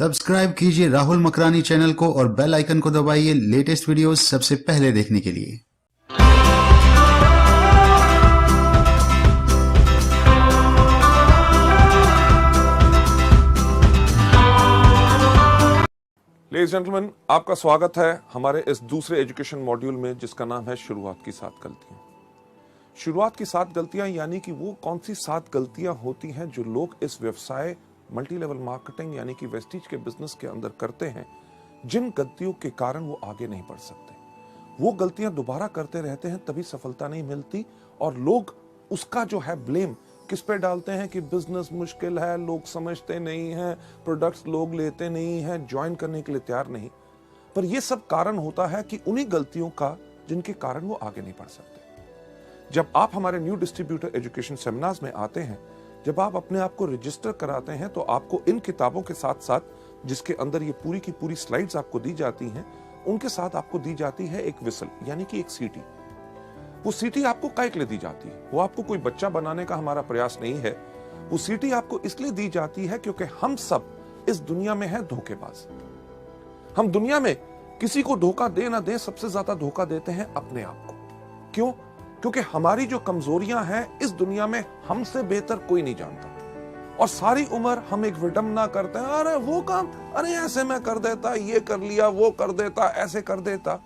Subscribe कीजिए Rahul Makrani channel को और बेल आइकन को दबाइए लेटेस्ट वीडियोस सबसे पहले देखने के लिए। लेडीज जेंटलमैन, आपका स्वागत है हमारे इस दूसरे एजुकेशन मॉड्यूल में जिसका नाम है शुरुआत की 7 गलतियां। शुरुआत की 7 गलतियां यानी कि वो कौन सी 7 गलतियां होती हैं जो लोग इस व्यवसाय मल्टी लेवल मार्केटिंग यानी कि वेस्टीज के बिजनेस के अंदर करते हैं, जिन गलतियों के कारण वो आगे नहीं बढ़ सकते। वो गलतियां दोबारा करते रहते हैं, तभी सफलता नहीं मिलती और लोग उसका जो है ब्लेम किस पे डालते हैं कि बिजनेस मुश्किल है, लोग समझते नहीं हैं, प्रोडक्ट्स लोग लेते नहीं हैं, ज्वाइन करने के लिए तैयार नहीं। पर यह सब कारण होता है कि उन्हीं गलतियों का जिनके कारण वो आगे नहीं बढ़ सकते। जब आप हमारे न्यू डिस्ट्रीब्यूटर एजुकेशन सेमिनार्स में आते हैं, जब आप अपने आप को रजिस्टर कराते हैं, तो आपको इन किताबों के साथ साथ जिसके अंदर ये पूरी की पूरी स्लाइड्स आपको दी जाती हैं, उनके साथ आपको दी जाती है एक विसल यानी कि एक सीटी। वो सीटी आपको काहे के लिए दी जाती है? वो आपको कोई बच्चा बनाने का हमारा प्रयास नहीं है। वो सीटी आपको इसलिए दी जाती है क्योंकि हम सब इस दुनिया में हैं धोखेबाज। हम दुनिया में किसी को धोखा दे ना दे, सबसे ज्यादा धोखा देते हैं अपने आप को। क्यों? क्योंकि हमारी जो कमजोरियां हैं इस दुनिया में हमसे बेहतर कोई नहीं जानता। और सारी उम्र हम एक विडंबना करते हैं, अरे वो काम, अरे ऐसे मैं कर देता, ये कर लिया, वो कर देता, ऐसे कर देता।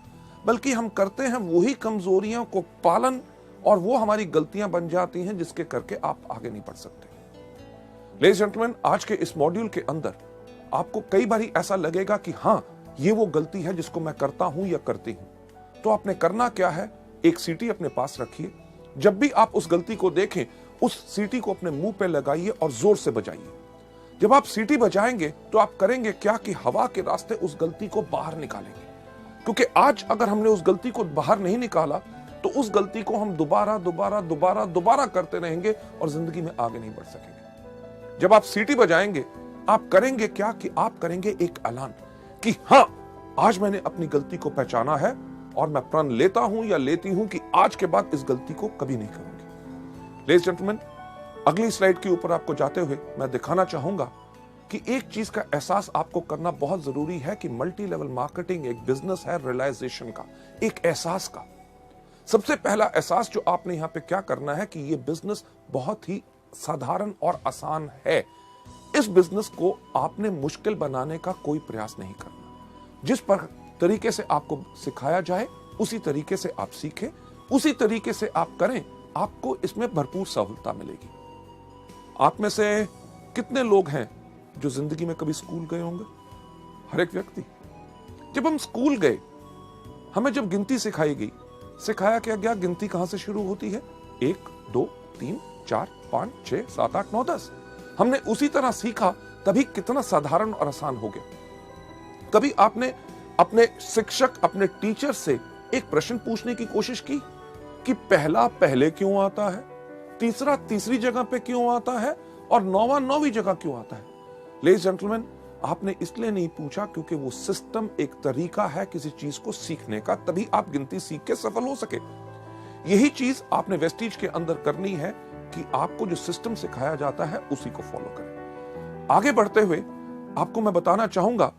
बल्कि हम करते हैं वही कमजोरियों को पालन और वो हमारी गलतियां बन जाती हैं जिसके करके आप आगे नहीं बढ़ सकते। लेडीज जेंटलमैन, आज के इस मॉड्यूल के अंदर आपको कई बार ऐसा लगेगा कि हां, ये वो गलती है जिसको मैं करता हूं या करती हूं। तो आपने करना क्या है? एक सीटी अपने पास रखिए। जब भी आप उस गलती को देखें, उस सीटी को अपने मुंह पे लगाइए और जोर से बजाइए। जब आप सीटी बजाएंगे तो आप करेंगे क्या कि हवा के रास्ते उस गलती को बाहर निकालेंगे। क्योंकि आज अगर हमने उस गलती को बाहर नहीं निकाला तो उस गलती को हम दोबारा करते रहेंगे और जिंदगी में आगे नहीं बढ़ सकेंगे। जब आप सीटी बजाएंगे, आप करेंगे क्या कि आप करेंगे एक ऐलान कि हां, आज मैंने अपनी गलती को पहचाना है और मैं प्रण लेता हूं या लेती हूं कि आज के बाद इस गलती को कभी नहीं करूंगी। लेडीज जेंटलमैन, अगली स्लाइड के ऊपर आपको जाते हुए मैं दिखाना चाहूंगा कि एक चीज का एहसास आपको करना बहुत जरूरी है कि मल्टी लेवल मार्केटिंग एक बिजनेस है रियलाइजेशन का, एक एहसास का। सबसे पहला एहसास जो आपने यहां पे क्या करना है कि ये बिजनेस बहुत ही साधारण और आसान है। इस बिजनेस को आपने मुश्किल बनाने का कोई प्रयास नहीं करना। जिस पर तरीके से आपको सिखाया जाए उसी तरीके से आप सीखें, उसी तरीके से आप करें, आपको इसमें भरपूर सहूलता मिलेगी। आप में से कितने लोग हैं जो जिंदगी में कभी स्कूल गए होंगे? हर एक व्यक्ति। जब हम स्कूल गए, हमें जब गिनती सिखाई गई, सिखाया क्या गया गिनती कहां से शुरू होती है? 1 2 3 4 5 6 7 8 9 10। हमने उसी तरह सीखा, तभी कितना साधारण और आसान हो गया। कभी आपने अपने शिक्षक, अपने टीचर से एक प्रश्न पूछने की कोशिश की कि पहला पहले क्यों आता है, तीसरा तीसरी जगह पे क्यों आता है और नौवां नौवीं जगह क्यों आता है? लेडीज जेंटलमैन, आपने इसलिए नहीं पूछा क्योंकि वो सिस्टम एक तरीका है किसी चीज को सीखने का, तभी आप गिनती सीख के सफल हो सके। यही चीज आपने वेस्टीज के अंदर करनी है कि आपको जो सिस्टम सिखाया जाता है उसी को फॉलो करें। आगे बढ़ते हुए आपको मैं बताना चाहूंगा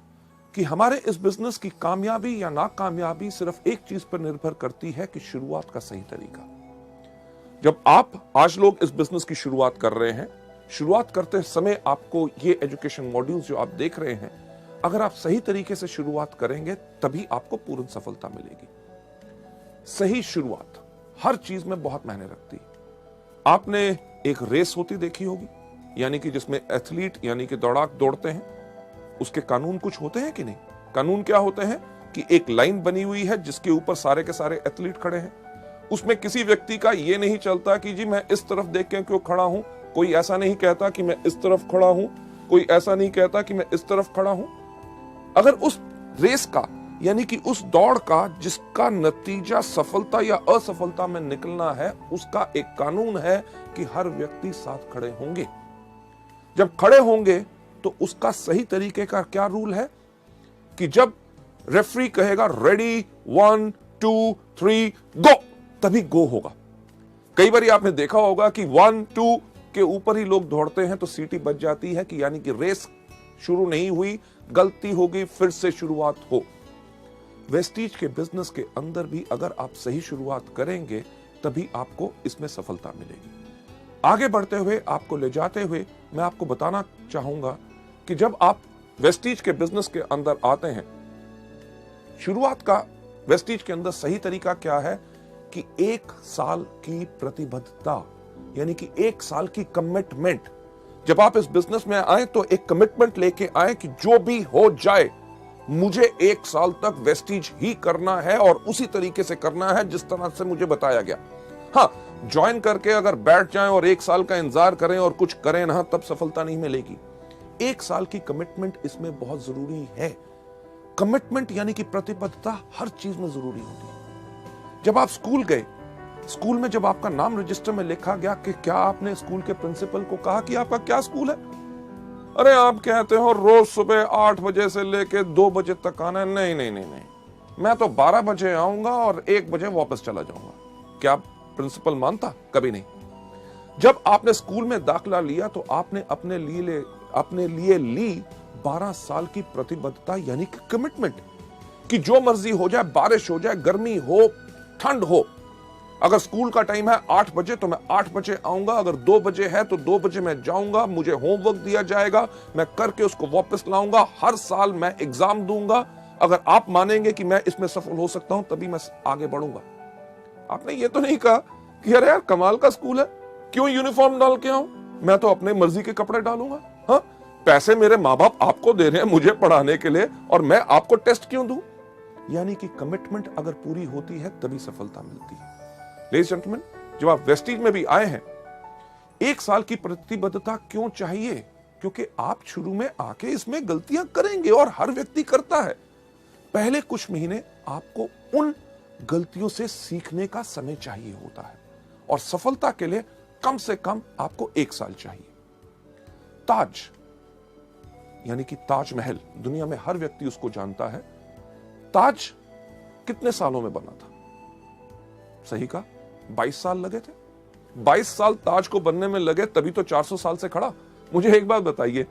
कि हमारे इस बिजनेस की कामयाबी या नाकामयाबी सिर्फ एक चीज पर निर्भर करती है कि शुरुआत का सही तरीका। जब आप आज लोग इस बिजनेस की शुरुआत कर रहे हैं, शुरुआत करते समय आपको ये एजुकेशन मॉड्यूल्स जो आप देख रहे हैं, अगर आप सही तरीके से शुरुआत करेंगे तभी आपको पूर्ण सफलता मिलेगी। सही शुरुआत हर चीज में बहुत मायने रखती है। आपने एक रेस होती देखी होगी, यानी कि जिसमें एथलीट यानी कि दौड़ाक दौड़ते हैं, उसके कानून कुछ होते हैं कि नहीं? कानून क्या होते हैं कि एक लाइन बनी हुई है जिसके ऊपर सारे के सारे एथलीट खड़े हैं। उसमें किसी व्यक्ति का ये नहीं चलता कि जी मैं इस तरफ देख के क्यों खड़ा हूं, कोई ऐसा नहीं कहता कि मैं इस तरफ खड़ा हूं, कोई ऐसा नहीं कहता कि मैं इस तरफ खड़ा हूं। अगर उस रेस का यानी कि उस दौड़ का जिसका नतीजा सफलता या असफलता में निकलना है, उसका एक कानून है कि हर व्यक्ति साथ खड़े होंगे। जब खड़े होंगे तो उसका सही तरीके का क्या रूल है कि जब रेफरी कहेगा रेडी 1 2 3 गो, तभी गो होगा। कई बार आपने देखा होगा कि 1 2 के ऊपर ही लोग दौड़ते हैं तो सीटी बज जाती है कि यानी कि रेस शुरू नहीं हुई, गलती होगी, फिर से शुरुआत हो। वेस्टीज के बिजनेस के अंदर भी अगर आप सही शुरुआत करेंगे तभी आपको इसमें सफलता मिलेगी। आगे बढ़ते हुए, आपको ले जाते हुए मैं आपको बताना चाहूंगा कि जब आप वेस्टीज के बिजनेस के अंदर आते हैं, शुरुआत का वेस्टीज के अंदर सही तरीका क्या है कि 1 साल की प्रतिबद्धता, यानी कि 1 साल की कमिटमेंट। जब आप इस बिजनेस में आए तो एक कमिटमेंट लेके आए कि जो भी हो जाए मुझे 1 साल तक वेस्टीज ही करना है और उसी तरीके से करना है जिस तरह से मुझे बताया गया। हाँ, ज्वाइन करके अगर बैठ जाएं और 1 साल का इंतजार करें और कुछ करें ना, तब सफलता नहीं मिलेगी। 1 साल की कमिटमेंट इसमें बहुत जरूरी है। कमिटमेंट यानी कि प्रतिबद्धता हर चीज में जरूरी होती है। जब आप स्कूल गए, स्कूल में जब आपका नाम रजिस्टर में लिखा गया कि क्या आपने स्कूल के प्रिंसिपल को कहा कि आपका क्या स्कूल है? अरे आप कहते हो रोज सुबह 8 बजे से लेके 2 बजे तक आना है। नहीं नहीं नहीं नहीं, मैं तो 12 बजे आऊंगा और 1 बजे वापस चला जाऊंगा। क्या प्रिंसिपल मानता? कभी नहीं। जब आपने स्कूल में दाखिला लिया तो आपने अपने लिए ली 12 साल की प्रतिबद्धता, यानी कि कमिटमेंट, कि जो मर्जी हो जाए, बारिश हो जाए, गर्मी हो, ठंड हो, अगर स्कूल का टाइम है 8 बजे तो मैं 8 बजे आऊंगा, अगर 2 बजे है तो 2 बजे मैं जाऊंगा, मुझे होमवर्क दिया जाएगा, मैं करके उसको वापस लाऊंगा, हर साल मैं एग्जाम दूंगा। अगर आप मानेंगे कि मैं इसमें सफल हो सकता हूं तभी मैं आगे बढ़ूंगा। आपने ये तो नहीं कहा कि अरे यार कमाल का स्कूल है, क्यों यूनिफॉर्म डाल के आऊं, मैं तो अपने मर्जी के कपड़े डालूंगा। हाँ, पैसे मेरे माँ बाप आपको दे रहे हैं मुझे पढ़ाने के लिए और मैं आपको टेस्ट क्यों दूं? यानी कि कमिटमेंट अगर पूरी होती है तभी सफलता मिलती है। लेडीज एंड जेंटलमैन, जब आप वेस्टीज में भी आए हैं, 1 साल की प्रतिबद्धता क्यों चाहिए? क्योंकि आप शुरू में आके इसमें गलतियां करेंगे और हर व्यक्ति करता है। पहले कुछ महीने आपको उन गलतियों से सीखने का समय चाहिए होता है और सफलता के लिए कम से कम आपको 1 साल चाहिए। ताज, यानी कि ताजमहल, दुनिया में हर व्यक्ति उसको जानता है। ताज कितने सालों में बना था? सही कहा, 22 साल लगे थे। 22 साल ताज को बनने में लगे, तभी तो 400 साल से खड़ा। मुझे एक बात बताइए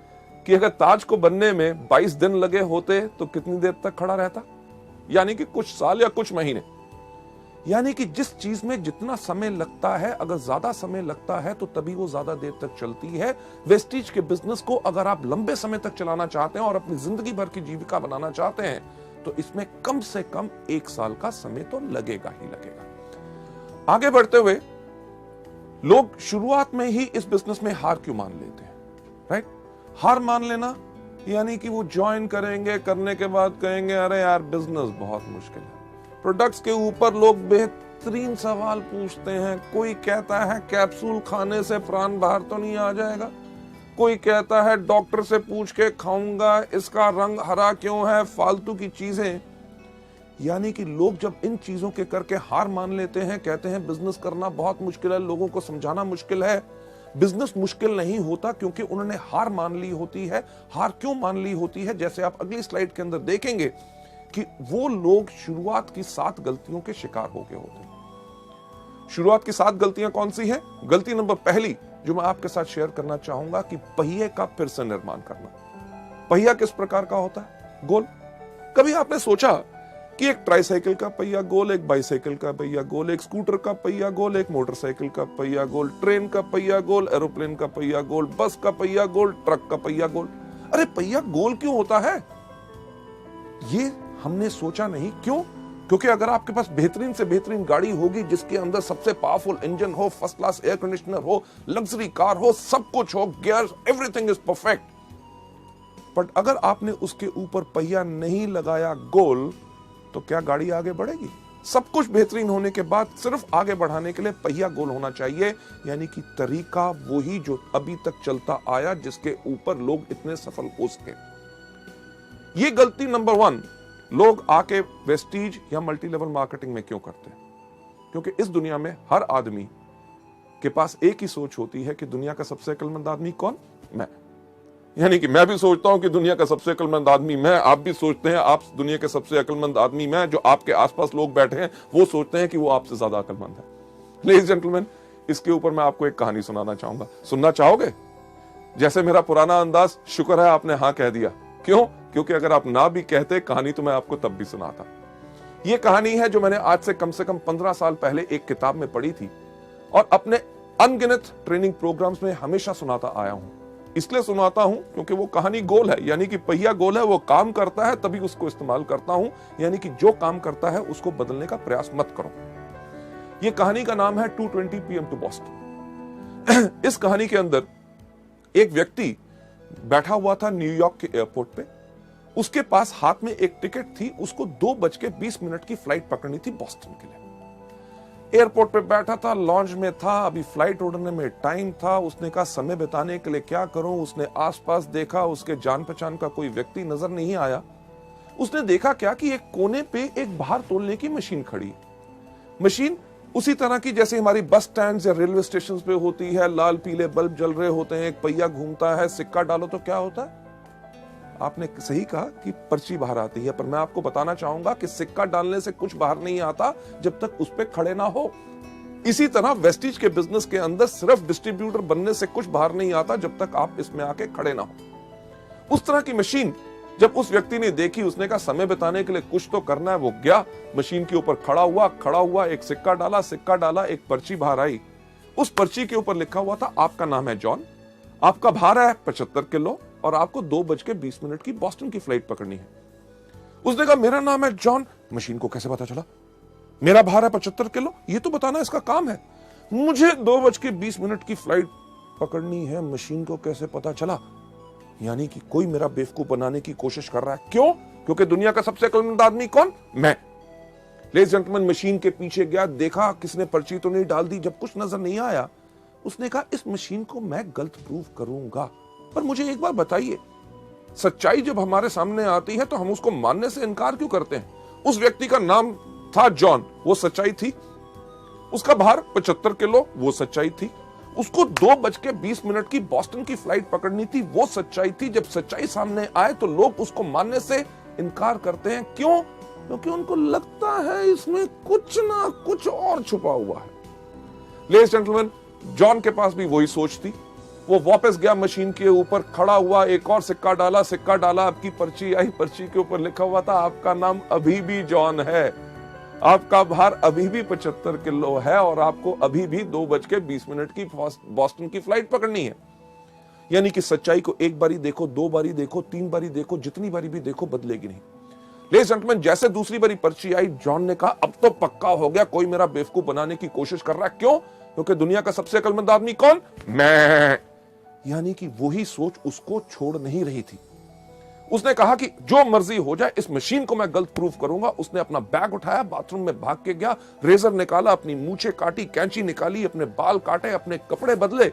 कि अगर ताज को बनने में 22 दिन लगे होते तो कितनी देर तक खड़ा रहता? यानी कि कुछ साल या कुछ महीने। यानी कि जिस चीज में जितना समय लगता है, अगर ज्यादा समय लगता है तो तभी वो ज्यादा देर तक चलती है। वेस्टीज के बिजनेस को अगर आप लंबे समय तक चलाना चाहते हैं और अपनी जिंदगी भर की जीविका बनाना चाहते हैं तो इसमें कम से कम 1 साल का समय तो लगेगा ही लगेगा। आगे बढ़ते हुए, लोग शुरुआत में ही इस बिजनेस में हार क्यों मान लेते हैं? राइट? हार मान लेना यानी कि वो ज्वाइन करेंगे, करने के बाद कहेंगे अरे यार बिजनेस बहुत मुश्किल है। प्रोडक्ट्स के ऊपर लोग बेहतरीन सवाल पूछते हैं। कोई कहता है कैप्सूल खाने से प्राण बाहर तो नहीं आ जाएगा, कोई कहता है डॉक्टर से पूछ के खाऊंगा, इसका रंग हरा क्यों है, फालतू की चीजें। यानी कि लोग जब इन चीजों के करके हार मान लेते हैं, कहते हैं बिजनेस करना बहुत मुश्किल है, लोगों को समझाना मुश्किल है। बिजनेस मुश्किल नहीं होता क्योंकि उन्होंने हार मान ली होती है। हार क्यों मान ली होती है? जैसे आप अगली स्लाइड के अंदर देखेंगे कि वो लोग शुरुआत की 7 गलतियों के शिकार हो गए होते हैं। शुरुआत की 7 गलतियां कौन सी हैं? गलती नंबर पहली जो मैं आपके साथ शेयर करना चाहूंगा कि पहिए का फिर से निर्माण करना। पहिया किस प्रकार का होता है? गोल। कभी आपने सोचा कि एक ट्राइसाइकिल का पहिया गोल, एक बाइसाइकिल का पहिया गोल, एक स्कूटर का पहिया गोल, एक मोटरसाइकिल का पहिया गोल, ट्रेन का पहिया गोल, एरोप्लेन का पहिया गोल, बस का पहिया गोल, ट्रक का पहिया गोल। अरे पहिया गोल क्यों होता है? ये हमने सोचा नहीं। क्यों? क्योंकि अगर आपके पास बेहतरीन से बेहतरीन गाड़ी होगी जिसके अंदर सबसे पावरफुल इंजन हो, फर्स्ट क्लास एयर कंडीशनर हो, लग्जरी कार हो, सब कुछ हो, gear, everything is perfect, but अगर आपने उसके ऊपर पहिया नहीं लगाया गोल तो क्या गाड़ी आगे बढ़ेगी? सब कुछ बेहतरीन होने के बाद सिर्फ आगे बढ़ाने के लिए पहिया गोल होना चाहिए। यानी कि तरीका वही जो अभी तक चलता आया, जिसके ऊपर लोग इतने सफल हो सके। ये गलती नंबर 1 लोग आके वेस्टीज या मल्टी लेवल मार्केटिंग में क्यों करते हैं? क्योंकि इस दुनिया में हर आदमी के पास एक ही सोच होती है कि दुनिया का सबसे अक्लमंद आदमी कौन? मैं। यानी कि मैं भी सोचता हूं कि दुनिया का सबसे अक्लमंद आदमी मैं, आप भी सोचते हैं आप दुनिया के सबसे अक्लमंद आदमी मैं। जो आपके आसपास लोग बैठे हैं वो सोचते हैं कि वो आपसे ज्यादा अक्लमंद है। लेडीज जेंटलमैन, इसके ऊपर मैं आपको एक कहानी सुनाना चाहूंगा। सुनना चाहोगे? जैसे मेरा पुराना अंदाज, शुक्र है आपने हां कह दिया। क्यों? क्योंकि अगर आप ना भी कहते कहानी तो मैं आपको तब भी सुनाता। यह कहानी है जो मैंने आज से कम 15 साल पहले एक किताब में पढ़ी थी और अपने अनगिनत ट्रेनिंग प्रोग्राम्स में हमेशा सुनाता आया हूं। इसलिए सुनाता हूं क्योंकि वो कहानी गोल है, यानी कि पहिया गोल है, वो काम करता है तभी उसको इस्तेमाल करता हूं, यानी कि जो काम करता है उसको बदलने का प्रयास मत करो। यह कहानी का नाम है 2:20 PM टू बॉस्टन। इस कहानी के अंदर एक व्यक्ति बैठा हुआ था न्यूयॉर्क के एयरपोर्ट पे। उसके पास हाथ में एक टिकट थी, उसको 2:20 की फ्लाइट पकड़नी थी बॉस्टन के लिए। एयरपोर्ट पे बैठा था, लॉन्च में था, अभी फ्लाइट उड़ने में टाइम था। उसने कहा समय बिताने के लिए क्या करूं। उसने आसपास देखा, उसके जान पहचान का कोई व्यक्ति नजर नहीं आया। उसने देखा क्या कि एक कोने पे एक बाहर तोलने की मशीन खड़ी है। मशीन उसी तरह की जैसे हमारी बस स्टैंड या रेलवे स्टेशन पे होती है, लाल पीले बल्ब जल रहे होते हैं, एक पहिया घूमता है, सिक्का डालो तो क्या होता है? आपने सही कहा कि पर्ची बाहर आती है, पर मैं आपको बताना चाहूंगा कि सिक्का डालने से कुछ बाहर नहीं आता जब तक उस पे खड़े ना हो। इसी तरह वेस्टिज के बिजनेस के अंदर सिर्फ डिस्ट्रीब्यूटर बनने से कुछ बाहर नहीं आता जब तक आप इसमें आके खड़े ना हो। उस तरह की मशीन जब उस व्यक्ति ने देखी, उसने कहा समय बिताने के लिए कुछ तो करना है। वो गया मशीन के ऊपर, खड़ा हुआ, एक सिक्का डाला, एक पर्ची बाहर आई। उस पर्ची के ऊपर लिखा हुआ था आपका नाम है जॉन, आपका भार है 75 किलो और आपको 2:20 की बॉस्टन की फ्लाइट पकड़नी है। उसने कहा मेरा नाम है जॉन। मशीन को कैसे पता चला? मेरा भार है 75 किलो, ये तो बताना इसका काम है। मुझे 2:20 की फ्लाइट पकड़नी है, मशीन को कैसे पता चला? यानी कि कोई मेरा बेवकूफ बनाने की कोशिश कर रहा है। क्यों? क्योंकि दुनिया का सबसे अक्लमंद आदमी कौन? मैं। लेडीज जेंटलमैन, मशीन के पीछे गया, देखा किसने पर्ची तो नहीं डाल दी। जब कुछ नजर नहीं आया, उसने कहा इस मशीन को मैं गलत प्रूव करूंगा। पर मुझे एक बार बताइए, सच्चाई जब हमारे सामने आती है तो हम उसको मानने से इनकार क्यों करते हैं? उस व्यक्ति का नाम था जॉन, वो सच्चाई थी। उसका भार 75 किलो, वो सच्चाई थी। उसको 2:20 की बॉस्टन की फ्लाइट पकड़नी थी, वो सच्चाई थी। जब सच्चाई सामने आए तो लोग उसको मानने से इनकार करते हैं। क्यों? क्योंकि उनको लगता है इसमें कुछ ना कुछ और छुपा हुआ है। लेडीज जेंटलमैन, जॉन के पास भी वही सोच थी। वो वापस गया, मशीन के ऊपर खड़ा हुआ, एक और सिक्का डाला, आपकी पर्ची आई। पर्ची के ऊपर लिखा हुआ था आपका नाम अभी भी जॉन है, आपका भार अभी भी 75 किलो है और आपको अभी भी 2:20 की बॉस्टन की फ्लाइट पकड़नी है। यानी कि सच्चाई को एक बारी देखो, 2 बारी देखो, 3 बारी देखो, जितनी बारी भी देखो बदलेगी नहीं। लेडीज जेंटलमैन, जैसे दूसरी बारी पर्ची आई, जॉन ने कहा अब तो पक्का हो गया, कोई मेरा बेवकूफ बनाने की कोशिश कर रहा है। क्यों? क्योंकि दुनिया का सबसे अक्लमंद आदमी कौन? मैं। यानी कि वही सोच उसको छोड़ नहीं रही थी। उसने कहा कि जो मर्जी हो जाए, इस मशीन को मैं गलत प्रूफ करूंगा। उसने अपना बैग उठाया, बाथरूम में भाग के गया, रेजर निकाला, अपनी मूछें काटी, कैंची निकाली, अपने बाल काटे, अपने कपड़े बदले,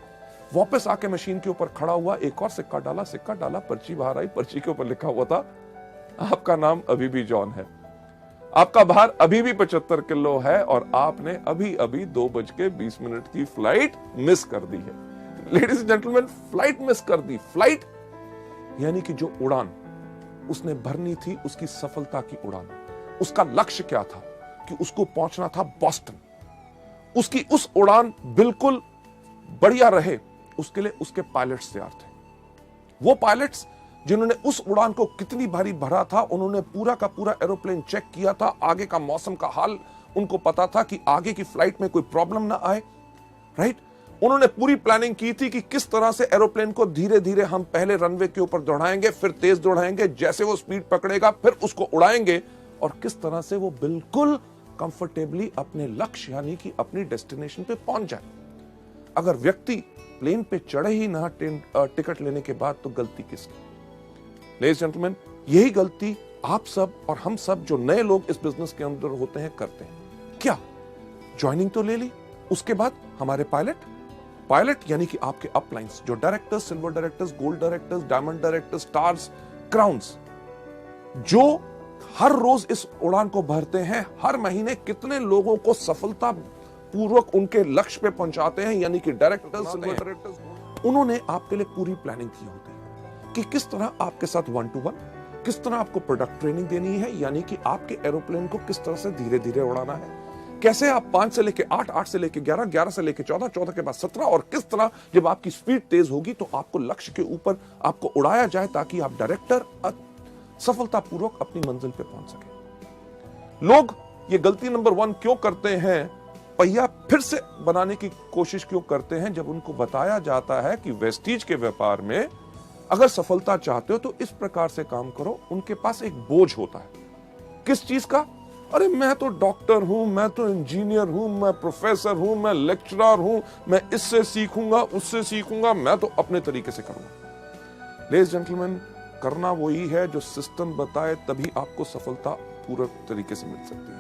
वापस आके मशीन के ऊपर खड़ा हुआ, एक और सिक्का डाला, पर्ची बाहर आई। पर्ची के ऊपर लिखा हुआ था आपका नाम अभी भी जॉन है, आपका भार अभी भी 75 किलो है और आपने अभी अभी 2:20 की फ्लाइट मिस कर दी है। Ladies and gentleman, flight miss कर दी। फ्लाइट यानी कि जो उड़ान उसने भरनी थी, उसकी सफलता की उड़ान। उसका लक्ष्य क्या था? कि उसको पहुंचना था बॉस्टन। उसकी उस उड़ान बिल्कुल बढ़िया रहे, उसके लिए उसके पायलट्स तैयार थे। वो पायलट्स जिन्होंने उस उड़ान को कितनी भारी भरा था, उन्होंने पूरा का पूरा एरोप्लेन चेक किया था, आगे का मौसम का हाल उनको पता था कि आगे की फ्लाइट में कोई प्रॉब्लम ना आए, राइट? उन्होंने पूरी प्लानिंग की थी कि किस तरह से एरोप्लेन को धीरे धीरे हम पहले रनवे के ऊपर दौड़ाएंगे, फिर तेज दौड़ाएंगे, जैसे वो स्पीड पकड़ेगा फिर उसको उड़ाएंगे और किस तरह से वो बिल्कुल कंफर्टेबली अपने लक्ष्य यानी कि अपनी डेस्टिनेशन पे पहुंच जाए। अगर व्यक्ति प्लेन पे चढ़े ही ना टिकट लेने के बाद, तो गलती किसकी? लेडीज जेंटलमैन, यही गलती आप सब और हम सब जो नए लोग इस बिजनेस के अंदर होते हैं करते हैं। क्या? ज्वाइनिंग तो ले ली, उसके बाद हमारे पायलट यानी कि आपके अपलाइंस, जो directors, silver directors, gold directors, diamond directors, stars, crowns, जो हर रोज इस उड़ान को भरते हैं, हर महीने कितने लोगों को सफलता पूर्वक उनके लक्ष्य पे पहुंचाते हैं, यानी कि डायरेक्टर्स, सिल्वर डायरेक्टर्स, उन्होंने आपके लिए पूरी प्लानिंग की होती है कि किस तरह आपके साथ 1-to-1, किस तरह आपको प्रोडक्ट ट्रेनिंग देनी है, यानी कि आपके एरोप्लेन को किस तरह से धीरे धीरे उड़ाना है, कैसे आप 5 से लेके 8, 8 से लेके 11, 11 से लेके 14, 14 के बाद 17 और किस तरह जब आपकी स्पीड तेज होगी तो आपको लक्ष्य के ऊपर आपको उड़ाया जाए ताकि आप डायरेक्टर सफलतापूर्वक अपनी मंजिल पे पहुंच सके। लोग ये गलती नंबर 1 क्यों करते हैं, पहिया फिर से बनाने की कोशिश क्यों करते हैं, जब उनको बताया जाता है कि वेस्टीज के व्यापार में अगर सफलता चाहते हो तो इस प्रकार से काम करो। उनके पास एक बोझ होता है, किस चीज का? अरे मैं तो डॉक्टर हूं, मैं तो इंजीनियर हूं, मैं प्रोफेसर हूं, मैं लेक्चरर हूं, मैं इससे सीखूंगा, उससे सीखूंगा, मैं तो अपने तरीके से करूंगा। लेडीज जेंटलमैन, करना वही है जो सिस्टम बताए, तभी आपको सफलता पूरे तरीके से मिल सकती है।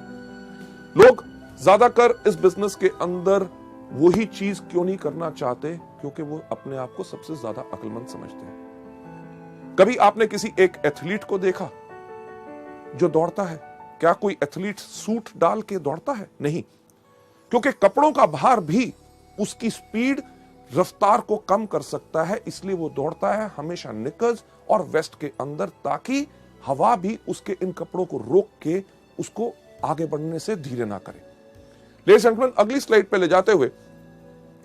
लोग ज्यादातर इस बिजनेस के अंदर वही चीज क्यों नहीं करना चाहते? क्योंकि वो अपने आप को सबसे ज्यादा अक्लमंद समझते हैं। कभी आपने किसी एक एथलीट को देखा जो दौड़ता है? क्या कोई एथलीट सूट डाल के दौड़ता है? नहीं, क्योंकि कपड़ों का भार भी उसकी स्पीड, रफ्तार को कम कर सकता है, इसलिए वो दौड़ता है हमेशा निकर्स और वेस्ट के अंदर, ताकि हवा भी उसके इन कपड़ों को रोक के उसको आगे बढ़ने से धीरे ना करे। लेडीज एंड जेंटलमैन, अगली स्लाइड पे ले जाते हुए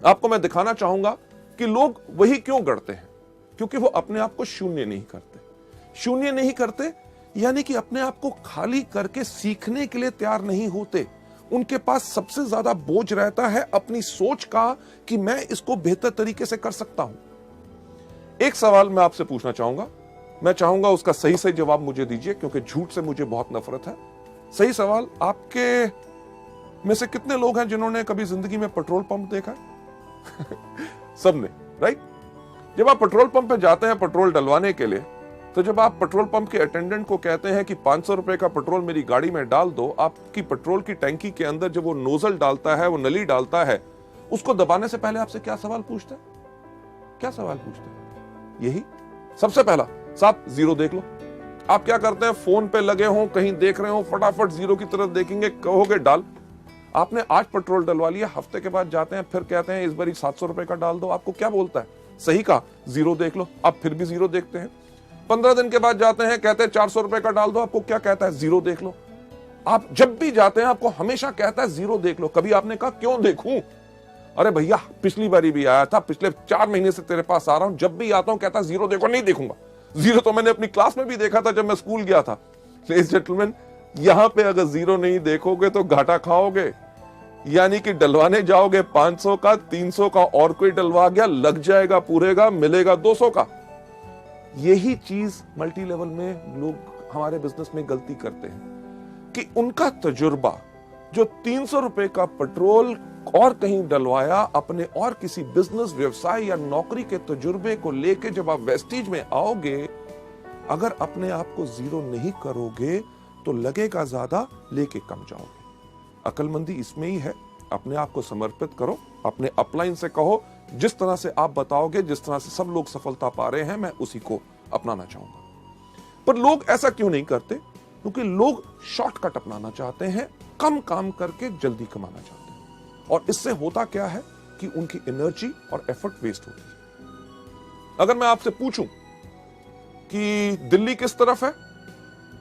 आपको मैं दिखाना चाहूंगा कि लोग वही क्यों करते हैं, क्योंकि वो अपने आप को शून्य नहीं करते। शून्य नहीं करते यानी कि अपने आप को खाली करके सीखने के लिए तैयार नहीं होते। उनके पास सबसे ज्यादा बोझ रहता है अपनी सोच का कि मैं इसको बेहतर तरीके से कर सकता हूं। एक सवाल मैं आपसे पूछना चाहूंगा, मैं चाहूंगा उसका सही सही जवाब मुझे दीजिए, क्योंकि झूठ से मुझे बहुत नफरत है। सही सवाल, आपके में से कितने लोग हैं जिन्होंने कभी जिंदगी में पेट्रोल पंप देखा है? सबने, राइट? जब आप पेट्रोल पंप पे जाते हैं पेट्रोल डलवाने के लिए, तो जब आप पेट्रोल पंप के अटेंडेंट को कहते हैं कि 500 रुपए का पेट्रोल मेरी गाड़ी में डाल दो, आपकी पेट्रोल की टैंकी के अंदर जब वो नोजल डालता है, वो नली डालता है, उसको दबाने से पहले आपसे क्या सवाल पूछता है? क्या सवाल पूछता है? यही सबसे पहला, साहब जीरो देख लो। आप क्या करते हैं? फोन पे लगे हो, कहीं देख रहे हो, फटाफट जीरो की तरफ देखेंगे, कहोगे डाल। आपने आज पेट्रोल डलवा लिया, हफ्ते के बाद जाते हैं, फिर कहते हैं इस बार 700 रुपए का डाल दो। आपको क्या बोलता है? सही कहा, जीरो देख लो। आप फिर भी जीरो देखते हैं। 15 दिन के बाद जाते हैं, कहते हैं 400 रुपए का डाल दो। आपको क्या कहता है? जीरो देख लो। आप जब भी जाते हैं आपको हमेशा कहता है जीरो देख लो। कभी आपने कहा क्यों देखूं? अरे भैया पिछली बारी भी आया था, पिछले 4 महीने से तेरे पास आ रहा हूं, जब भी आता हूं कहता है जीरो देखो। नहीं देखूंगा। जीरो तो मैंने अपनी क्लास में भी देखा था जब मैं स्कूल गया था। लेडीज जेंटलमैन, यहां पे अगर जीरो नहीं देखोगे तो घाटा खाओगे, यानी कि डलवाने जाओगे 500 का, 300 का, और कोई डलवा गया, लग जाएगा पूरे का, मिलेगा 200 का। यही चीज मल्टी लेवल में लोग हमारे बिजनेस में गलती करते हैं कि उनका तजुर्बा जो 300 रुपए का पेट्रोल और कहीं डलवाया, अपने और किसी बिजनेस, व्यवसाय या नौकरी के तजुर्बे को लेके जब आप वेस्टीज में आओगे, अगर अपने आप को जीरो नहीं करोगे तो लगेगा ज्यादा, लेके कम जाओगे। अक्लमंदी इसमें ही है। अपने आप को समर्पित करो, अपने अपलाइन से कहो, जिस तरह से आप बताओगे, जिस तरह से सब लोग सफलता पा रहे हैं, मैं उसी को अपनाना चाहूंगा। पर लोग ऐसा क्यों नहीं करते? क्योंकि लोग शॉर्टकट अपनाना चाहते हैं, कम काम करके जल्दी कमाना चाहते हैं, और इससे होता क्या है कि उनकी एनर्जी और एफर्ट वेस्ट होती है। अगर मैं आपसे पूछूं कि दिल्ली किस तरफ है,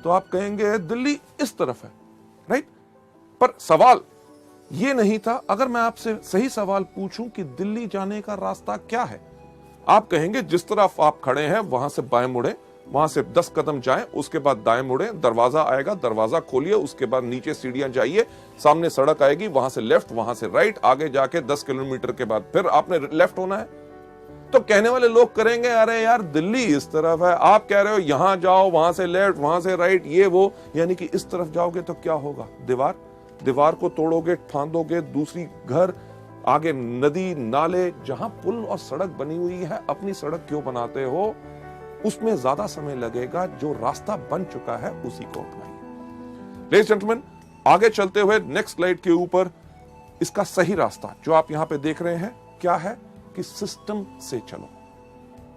तो आप कहेंगे दिल्ली इस तरफ है, राइट? पर सवाल यह नहीं था। अगर मैं आपसे सही सवाल पूछूं कि दिल्ली जाने का रास्ता क्या है, आप कहेंगे जिस तरफ आप खड़े हैं वहां से बाएं मुड़े, वहां से 10 कदम जाएं, उसके बाद दाएं मुड़े, दरवाजा आएगा, दरवाजा खोलिए, उसके बाद नीचे सीढ़ियां जाइए, सामने सड़क आएगी, वहां से लेफ्ट, वहां से राइट, आगे जाके 10 किलोमीटर के बाद फिर आपने लेफ्ट होना है। तो कहने वाले लोग करेंगे अरे यार दिल्ली इस तरफ है, आप कह रहे हो यहां जाओ, वहां से लेफ्ट, वहां से राइट, ये वो, यानी कि इस तरफ जाओगे तो क्या होगा? दीवार को तोड़ोगे, फांदोगे, दूसरी घर, आगे नदी, नाले, जहां पुल और सड़क बनी हुई है, अपनी सड़क क्यों बनाते हो? उसमें ज्यादा समय लगेगा। जो रास्ता बन चुका है उसी को अपनाइए। लेडीज जेंटलमैन, आगे चलते हुए नेक्स्ट स्लाइड के ऊपर इसका सही रास्ता जो आप यहां पे देख रहे हैं क्या है कि सिस्टम से चलो।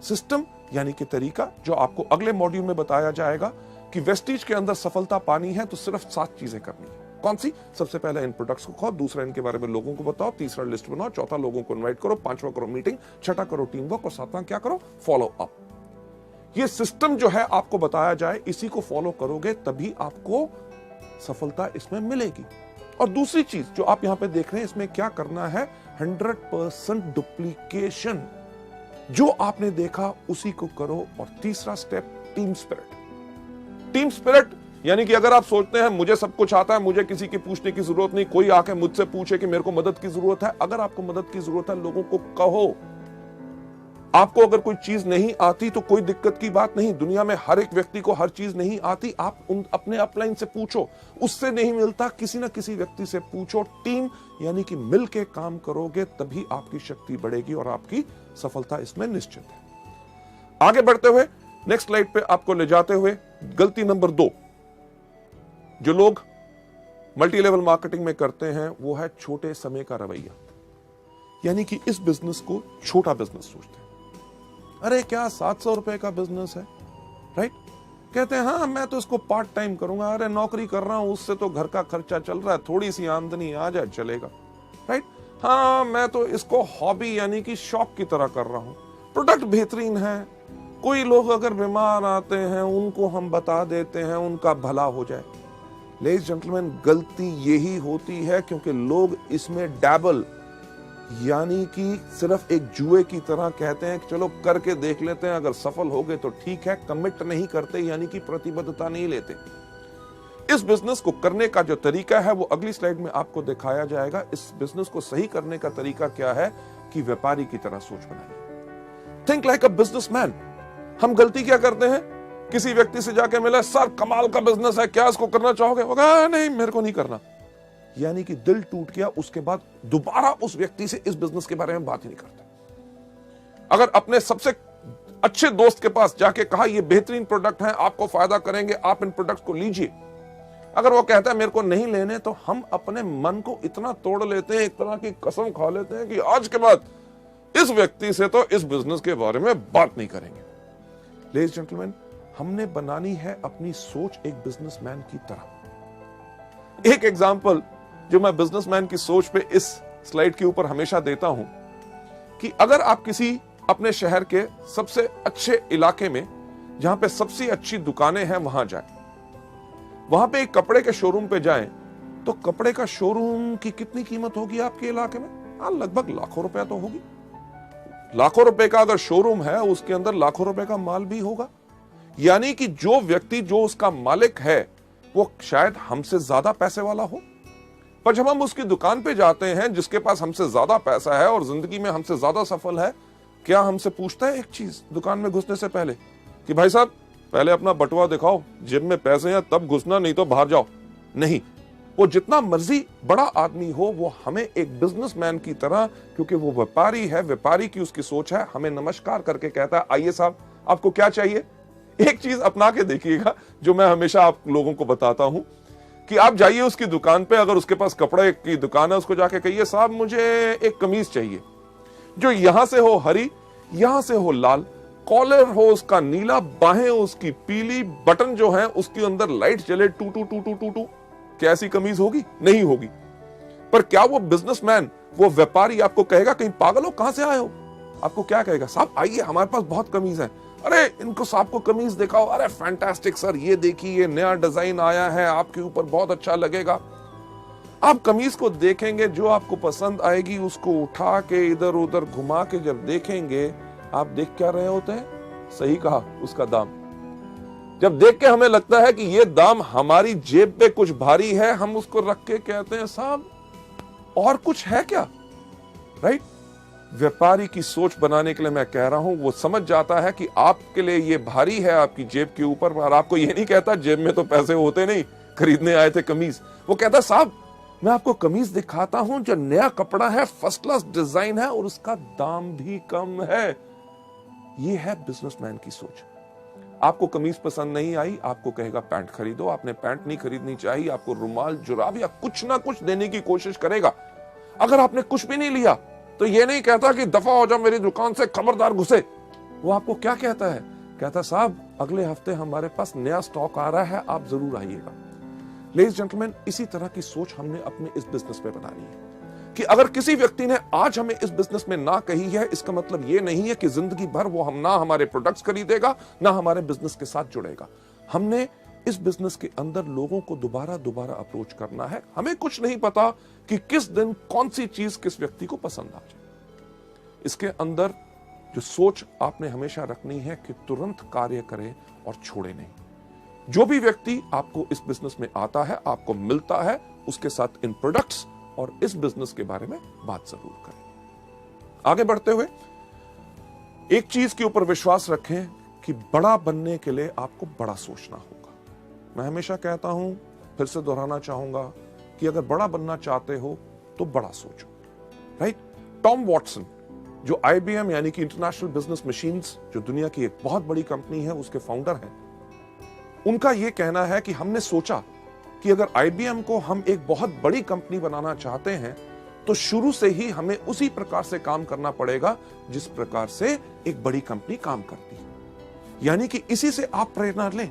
सिस्टम यानी कि तरीका, जो आपको अगले मॉड्यूल में बताया जाएगा कि वेस्टीज के अंदर सफलता पानी है तो सिर्फ 7 चीजें करनी है। कौन सी? सबसे पहले इन प्रोडक्ट्स को खाओ, दूसरा इनके बारे में लोगों को बताओ, तीसरा लिस्ट बनाओ, चौथा लोगों को इनवाइट करो, 5वां करो मीटिंग, 6वां करो टीम वर्क, और 7वां क्या करो? Follow up. ये सिस्टम जो है आपको बताया जाए, इसी को फॉलो करोगे तभी आपको सफलता इसमें मिलेगी। और दूसरी चीज जो आप यहां पे देख रहे हैं, इसमें क्या करना है, 100% डुप्लीकेशन। जो आपने देखा उसी को करो। और तीसरा step, team spirit. Team spirit यानी कि अगर आप सोचते हैं मुझे सब कुछ आता है, मुझे किसी की पूछने की जरूरत नहीं, कोई आके मुझसे पूछे कि मेरे को मदद की जरूरत है, अगर आपको मदद की जरूरत है लोगों को कहो। आपको अगर कोई चीज नहीं आती तो कोई दिक्कत की बात नहीं, दुनिया में हर एक व्यक्ति को हर चीज नहीं आती। आप अपने अपलाइन से पूछो, उससे नहीं मिलता किसी ना किसी व्यक्ति से पूछो। टीम यानी कि मिलके काम करोगे तभी आपकी शक्ति बढ़ेगी और आपकी सफलता इसमें निश्चित है। आगे बढ़ते हुए नेक्स्ट स्लाइड पे आपको ले जाते हुए, गलती नंबर 2 जो लोग मल्टी लेवल मार्केटिंग में करते हैं वो है छोटे समय का रवैया। यानी कि इस बिजनेस को छोटा बिजनेस सोचते हैं। अरे क्या 700 रुपए का बिजनेस है, राइट? कहते हैं हाँ मैं तो इसको पार्ट टाइम करूंगा, अरे नौकरी कर रहा हूं उससे तो घर का खर्चा चल रहा है, थोड़ी सी आमदनी आ जाए चलेगा, राइट? हाँ मैं तो इसको हॉबी यानी कि शौक की तरह कर रहा हूं, प्रोडक्ट बेहतरीन है, कोई लोग अगर बीमार आते हैं उनको हम बता देते हैं, उनका भला हो जाए। लेडीज जेंटलमैन, गलती यही होती है क्योंकि लोग इसमें डैबल यानी कि सिर्फ एक जुए की तरह कहते हैं कि चलो करके देख लेते हैं, अगर सफल हो गए तो ठीक है, कमिट नहीं करते यानी कि प्रतिबद्धता नहीं लेते। इस बिजनेस को करने का जो तरीका है वो अगली स्लाइड में आपको दिखाया जाएगा। इस बिजनेस को सही करने का तरीका क्या है कि व्यापारी की तरह सोच बनाइए। Think like a businessman. हम गलती क्या करते हैं, किसी व्यक्ति से जाके मिला, सर कमाल का बिजनेस है, क्या इसको करना चाहोगे? वो कहा नहीं मेरे को नहीं करना। यानी कि दिल टूट गया, उसके बाद दोबारा उस व्यक्ति से इस बिजनेस के बारे में बात ही नहीं करते। अगर अपने सबसे अच्छे दोस्त के पास जाके कहा ये बेहतरीन प्रोडक्ट है, आपको फायदा करेंगे, आप इन प्रोडक्ट को लीजिए, अगर वो कहता है मेरे को नहीं लेने, तो हम अपने मन को इतना तोड़ लेते हैं, एक तरह की कसम खा लेते हैं कि आज के बाद इस व्यक्ति से तो इस बिजनेस के बारे में बात नहीं करेंगे। लेडीज जेंटलमैन, हमने बनानी है अपनी सोच एक बिजनेसमैन की तरह। एक एग्जांपल जो मैं बिजनेसमैन की सोच पे इस स्लाइड के ऊपर हमेशा देता हूं कि अगर आप किसी अपने शहर के सबसे अच्छे इलाके में जहां पे सबसे अच्छी दुकानें हैं वहां जाएं, वहां पे एक कपड़े के शोरूम पे जाएं, तो कपड़े का शोरूम की कितनी कीमत होगी आपके इलाके में? लगभग लाखों रुपया तो होगी। लाखों रुपए का अगर शोरूम है उसके अंदर लाखों रुपए का माल भी होगा। यानी कि जो व्यक्ति जो उसका मालिक है वो शायद हमसे ज्यादा पैसे वाला हो, पर जब हम उसकी दुकान पे जाते हैं जिसके पास हमसे ज्यादा पैसा है और जिंदगी में हमसे ज्यादा सफल है, क्या हमसे पूछता है एक चीज दुकान में घुसने से पहले कि भाई साहब पहले अपना बटुआ दिखाओ, जेब में पैसे हैं तब घुसना, नहीं तो बाहर जाओ? नहीं, वो जितना मर्जी बड़ा आदमी हो वो हमें एक बिजनेसमैन की तरह, क्योंकि वो व्यापारी है, व्यापारी की उसकी सोच है, हमें नमस्कार करके कहता है आइए साहब आपको क्या चाहिए। एक चीज अपना के देखिएगा जो मैं हमेशा आप लोगों को बताता हूं कि आप जाइए उसकी दुकान पे, अगर उसके पास कपड़े की दुकान है उसको जाके कहिए साहब मुझे एक कमीज चाहिए जो यहां से हो हरी, यहां से हो लाल, कॉलर हो उसका नीला, बाहें उसकी पीली, बटन जो है उसके अंदर लाइट जले टू टू टू टू टू टू। क्या ऐसी कमीज होगी? नहीं होगी। पर क्या वो बिजनेसमैन, वो व्यापारी आपको कहेगा कहीं पागल हो, कहां से आए हो? आपको क्या कहेगा? साहब आइए हमारे पास बहुत कमीज है। अरे इनको साहब को कमीज दिखाओ, अरे फैंटास्टिक सर, ये देखिए ये नया डिजाइन आया है, आपके ऊपर बहुत अच्छा लगेगा। आप कमीज को देखेंगे, जो आपको पसंद आएगी उसको उठा के इधर उधर घुमा के जब देखेंगे, आप देख क्या रहे होते हैं? सही कहा, उसका दाम। जब देख के हमें लगता है कि ये दाम हमारी जेब पे कुछ भारी है, हम उसको रख के कहते हैं साहब और कुछ है क्या? राइट? व्यापारी की सोच बनाने के लिए मैं कह रहा हूं, वो समझ जाता है कि आपके लिए ये भारी है आपकी जेब के ऊपर, और आपको ये नहीं कहता जेब में तो पैसे होते नहीं, खरीदने आए थे कमीज। वो कहता साहब मैं आपको कमीज दिखाता हूं जो नया कपड़ा है, फर्स्ट क्लास डिजाइन है और उसका दाम भी कम है। ये है बिजनेसमैन की सोच। आपको कमीज पसंद नहीं आई, आपको कहेगा पैंट खरीदो। आपने पैंट नहीं खरीदनी चाहिए, आपको रुमाल, जुराब या कुछ ना कुछ देने की कोशिश करेगा। अगर आपने कुछ भी नहीं लिया तो ये नहीं कहता कि दफा हो जाओ मेरी दुकान से, खबरदार घुसे। वो आपको क्या कहता है? कहता साहब अगले हफ्ते हमारे पास नया स्टॉक आ रहा है, आप जरूर आइएगा। लेडीज जेंटलमैन, इसी तरह की सोच हमने अपने इस बिजनेस पे बनानी है कि अगर किसी व्यक्ति ने आज हमें इस बिजनेस में ना कही है, इसका मतलब ये नहीं है कि जिंदगी भर वो हम ना हमारे प्रोडक्ट्स खरीदेगा ना हमारे बिजनेस के साथ जुड़ेगा। हमने इस बिजनेस के अंदर लोगों को दोबारा दोबारा अप्रोच करना है। हमें कुछ नहीं पता कि किस दिन कौन सी चीज किस व्यक्ति को पसंद आ जाए। इसके अंदर जो सोच आपने हमेशा रखनी है कि तुरंत कार्य करें और छोड़े नहीं। जो भी व्यक्ति आपको इस बिजनेस में आता है, आपको मिलता है, उसके साथ इन प्रोडक्ट्स और इस बिजनेस के बारे में बात जरूर करें। आगे बढ़ते हुए एक चीज के ऊपर विश्वास रखें कि बड़ा बनने के लिए आपको बड़ा सोचना होगा। मैं हमेशा कहता हूं, फिर से दोहराना चाहूंगा कि अगर बड़ा बनना चाहते हो तो बड़ा सोचो, राइट? टॉम वॉटसन जो IBM यानी कि इंटरनेशनल बिजनेस मशीन्स जो दुनिया की एक बहुत बड़ी कंपनी है, उसके फाउंडर हैं, उनका यह कहना है कि हमने सोचा कि अगर IBM को हम एक बहुत बड़ी कंपनी बनाना चाहते हैं तो शुरू से ही हमें उसी प्रकार से काम करना पड़ेगा जिस प्रकार से एक बड़ी कंपनी काम करती है। यानी कि इसी से आप प्रेरणा लें।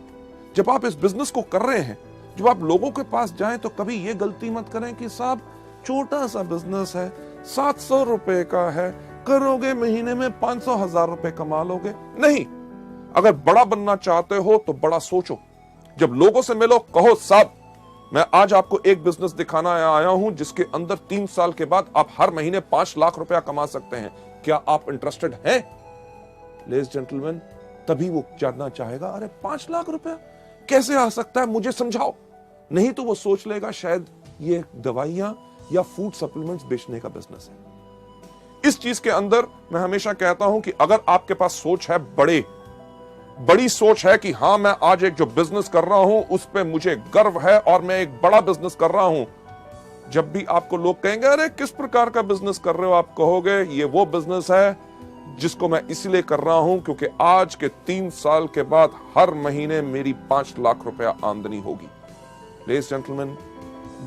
जब आप इस बिजनेस को कर रहे हैं, जब आप लोगों के पास जाएं तो कभी यह गलती मत करें कि साहब छोटा सा बिजनेस है, 700 रुपए का है, करोगे महीने में 500,000 रुपए कमा लोगे। नहीं, अगर बड़ा बनना चाहते हो तो बड़ा सोचो। जब लोगों से मिलो, कहो साहब मैं आज आपको एक बिजनेस दिखाना आया हूं जिसके अंदर 3 साल के बाद आप हर महीने 5 लाख रुपया कमा सकते हैं, क्या आप इंटरेस्टेड हैं? लेडीज जेंटलमैन, तभी वो जानना चाहेगा, अरे 5 लाख रुपया कैसे आ सकता है, मुझे समझाओ। नहीं तो वो सोच लेगा शायद ये दवाइयां या फूड सप्लीमेंट्स बेचने का बिजनेस है। इस चीज के अंदर मैं हमेशा कहता हूं कि अगर आपके पास सोच है, बड़ी सोच है कि हां मैं आज एक जो बिजनेस कर रहा हूं उस पे मुझे गर्व है और मैं एक बड़ा बिजनेस कर रहा हूं, जब भी आपको लोग कहेंगे अरे किस प्रकार का बिजनेस कर रहे हो, आप कहोगे ये वो बिजनेस है जिसको मैं इसलिए कर रहा हूं क्योंकि आज के 3 साल के बाद हर महीने मेरी 5 लाख रुपया आमदनी होगी। लेडीज जेंटलमैन,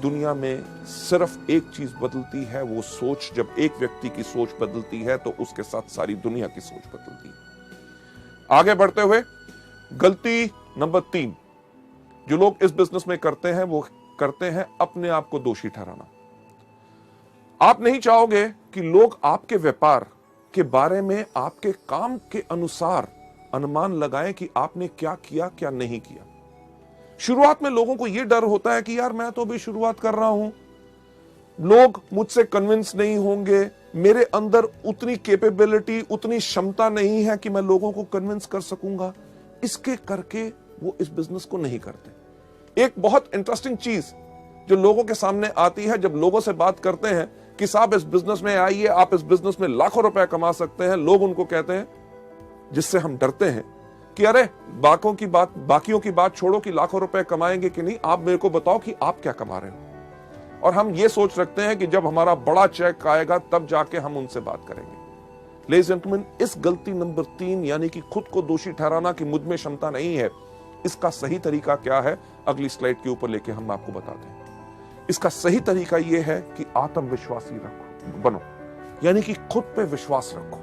दुनिया में सिर्फ एक चीज बदलती है, वो सोच। जब एक व्यक्ति की सोच बदलती है तो उसके साथ सारी दुनिया की सोच बदलती है। आगे बढ़ते हुए गलती नंबर 3 जो लोग इस बिजनेस में करते हैं, वो करते हैं अपने आप को दोषी ठहराना। आप नहीं चाहोगे कि लोग आपके व्यापार के बारे में आपके काम के अनुसार अनुमान लगाएं कि आपने क्या किया क्या नहीं किया। शुरुआत में लोगों को यह डर होता है कि यार मैं तो अभी शुरुआत कर रहा हूं, लोग मुझसे कन्विंस नहीं होंगे, मेरे अंदर उतनी कैपेबिलिटी, उतनी क्षमता नहीं है कि मैं लोगों को कन्विंस कर सकूंगा। इसके करके वो इस बिजनेस को नहीं करते। एक बहुत इंटरेस्टिंग चीज जो लोगों के सामने आती है जब लोगों से बात करते हैं कि साहब इस बिजनेस में आइए, आप इस बिजनेस में लाखों रुपए कमा सकते हैं, लोग उनको कहते हैं, जिससे हम डरते हैं कि अरे बाकियों की बात छोड़ो कि लाखों रुपए कमाएंगे कि नहीं, आप मेरे को बताओ कि आप क्या कमा रहे हो। और हम ये सोच रखते हैं कि जब हमारा बड़ा चेक आएगा तब जाके हम उनसे बात करेंगे। लेडीज जेंटलमैन, इस गलती नंबर 3 यानी कि खुद को दोषी ठहराना कि मुझ में क्षमता नहीं है, इसका सही तरीका क्या है अगली स्लाइड के ऊपर लेके हम आपको बताते हैं। इसका सही तरीका यह है कि आत्मविश्वासी बनो, यानी कि खुद पे विश्वास रखो,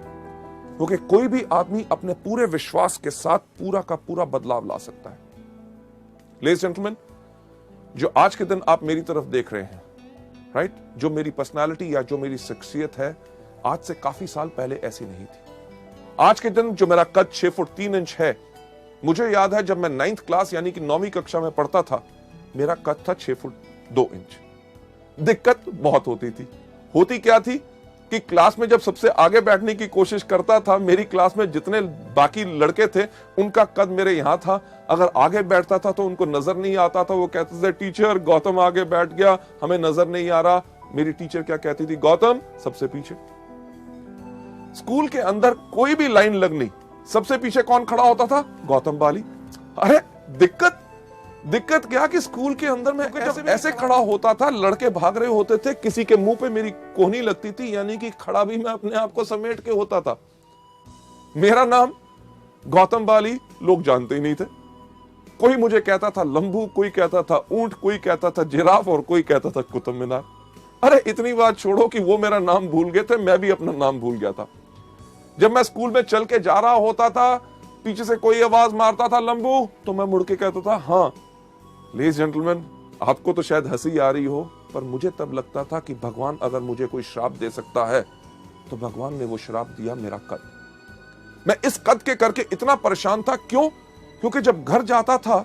क्योंकि कोई भी आदमी अपने पूरे विश्वास के साथ पूरा का पूरा बदलाव ला सकता है। लेडीज जेंटलमैन, जो आज के दिन आप मेरी तरफ देख रहे हैं, राइट, जो मेरी पर्सनालिटी या जो मेरी शख्सियत है, आज से काफी साल पहले ऐसी नहीं थी। आज के दिन जो मेरा कद 6 फुट 3 इंच है, मुझे याद है जब मैं 9th क्लास यानी कि 9वीं कक्षा में पढ़ता था, मेरा कद था 6 फुट 2 इंच। दिक्कत बहुत होती थी। होती क्या थी कि क्लास में जब सबसे आगे बैठने की कोशिश करता था, मेरी क्लास में जितने बाकी लड़के थे उनका कद मेरे यहां था, अगर आगे बैठता था तो उनको नजर नहीं आता था। वो कहते थे टीचर गौतम आगे बैठ गया, हमें नजर नहीं आ रहा। मेरी टीचर क्या कहती थी, गौतम सबसे पीछे। स्कूल के अंदर कोई भी लाइन लगनी, सबसे पीछे कौन खड़ा होता था, गौतम बाली। अरे दिक्कत क्या कि स्कूल के अंदर मैं ऐसे खड़ा होता था, लड़के भाग रहे होते थे, किसी के मुंह पे मेरी कोहनी लगती थी, यानी कि खड़ा भी मैं अपने आप को समेट के होता था। मेरा नाम गौतम बाली लोग जानते ही नहीं थे। कोई मुझे कहता था लंबू, कोई कहता था ऊंट, कोई कहता था जिराफ और कोई कहता था कुतुब मीनार। अरे इतनी बात छोड़ो कि वो मेरा नाम भूल गए थे, मैं भी अपना नाम भूल गया था। जब मैं स्कूल में चल के जा रहा होता था, पीछे से कोई आवाज मारता था लंबू, तो मैं मुड़ के कहता था हाँ। लेडीज जेंटलमैन, आपको तो शायद हंसी आ रही हो, पर मुझे तब लगता था कि भगवान अगर मुझे कोई श्राप दे सकता है तो भगवान ने वो श्राप दिया मेरा कद। मैं इस कद के करके इतना परेशान था। क्यों? क्योंकि जब घर जाता था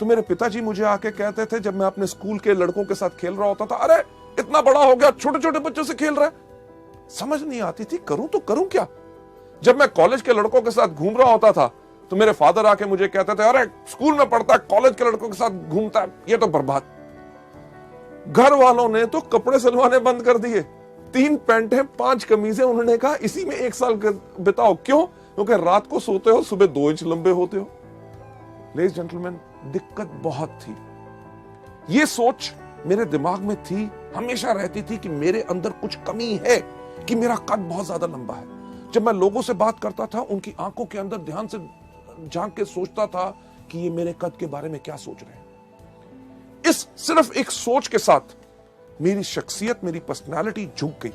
तो मेरे पिताजी मुझे आके कहते थे, जब मैं अपने स्कूल के लड़कों के साथ खेल रहा होता था, अरे इतना बड़ा हो गया, छोटे छोटे बच्चों से खेल रहा है। समझ नहीं आती थी करूं तो करूं क्या। जब मैं कॉलेज के लड़कों के साथ घूम रहा होता था तो मेरे फादर आके मुझे कहते थे, अरे स्कूल में पढ़ता है, कॉलेज के लड़कों के साथ घूमता है, ये तो बर्बाद। घर वालों ने तो कपड़े सिलवाने बंद कर दिए। 3 पैंटें 5 कमीजें, उन्होंने कहा इसी में 1 साल बिताओ। क्यों? क्योंकि रात को सोते हो, सुबह 2 इंच लंबे होते हो। लेडीज जेंटलमैन, दिक्कत बहुत थी। ये सोच मेरे दिमाग में थी, हमेशा रहती थी कि मेरे अंदर कुछ कमी है, कि मेरा कद बहुत ज्यादा लंबा है। जब मैं लोगों से बात करता था, उनकी आंखों के अंदर ध्यान से झांक के सोचता था कि ये मेरे कद के बारे में क्या सोच रहे हैं। इस सिर्फ एक सोच के साथ मेरी शख्सियत, मेरी पर्सनालिटी झुक गई।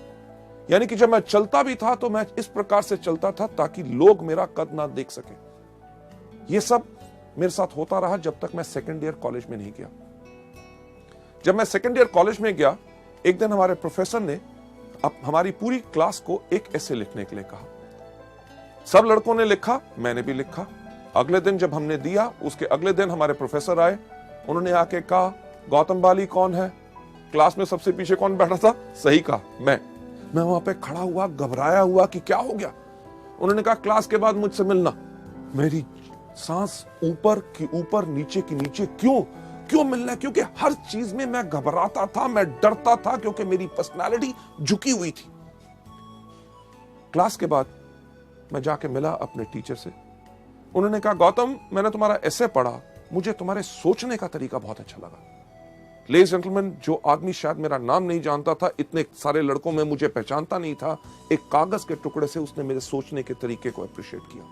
यानी कि जब मैं चलता भी था तो मैं इस प्रकार से चलता था ताकि लोग मेरा कद ना देख सके। यह सब मेरे साथ होता रहा जब तक मैं सेकेंड ईयर कॉलेज में नहीं गया। जब मैं सेकेंड ईयर कॉलेज में गया, एक दिन हमारे प्रोफेसर ने अब हमारी पूरी क्लास को एक ऐसे लिखने के लिए कहा। सब लड़कों ने लिखा, मैंने भी लिखा। अगले दिन जब हमने दिया, उसके अगले दिन हमारे प्रोफेसर आए। उन्होंने आके कहा, गौतम बाली कौन है? क्लास में सबसे पीछे कौन बैठा था? सही कहा, मैं वहां पे खड़ा हुआ, घबराया हुआ कि क्या हो गया। उन्होंने कहा, क्लास के बाद मुझसे मिलना। मेरी सांस ऊपर की ऊपर, नीचे की नीचे। क्यों मिलना? क्योंकि हर चीज में मैं घबराता था, मैं डरता था, क्योंकि मेरी पर्सनालिटी झुकी हुई थी। क्लास के बाद मैं जाके मिला अपने टीचर से। उन्होंने कहा, गौतम, मैंने तुम्हारा एसे पढ़ा, मुझे तुम्हारे सोचने का तरीका बहुत अच्छा लगा। लेडीज जेंटलमैन, जो आदमी शायद मेरा नाम नहीं जानता था, इतने सारे लड़कों में मुझे पहचानता नहीं था, एक कागज के टुकड़े से उसने मेरे सोचने के तरीके को अप्रिशिएट किया।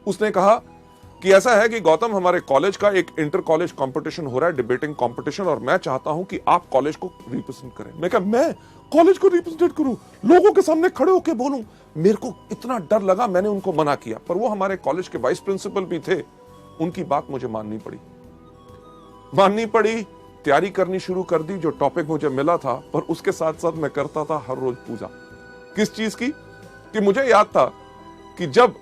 उसने कहा कि ऐसा है कि गौतम, हमारे कॉलेज का एक इंटर कॉलेज कंपटीशन हो रहा है, डिबेटिंग कंपटीशन, और मैं चाहता हूं कि आप कॉलेज को रिप्रेजेंट करें। मैं कहा, मैं कॉलेज को रिप्रेजेंट करूं, लोगों के सामने खड़े होकर बोलूं? मेरे को इतना डर लगा, मैंने उनको मना किया। पर वो हमारे कॉलेज के वाइस प्रिंसिपल भी थे, उनकी बात मुझे माननी पड़ी। तैयारी करनी शुरू कर दी। जो टॉपिक मुझे मिला था, पर उसके साथ साथ मैं करता था हर रोज पूजा। किस चीज की? कि मुझे याद था कि जब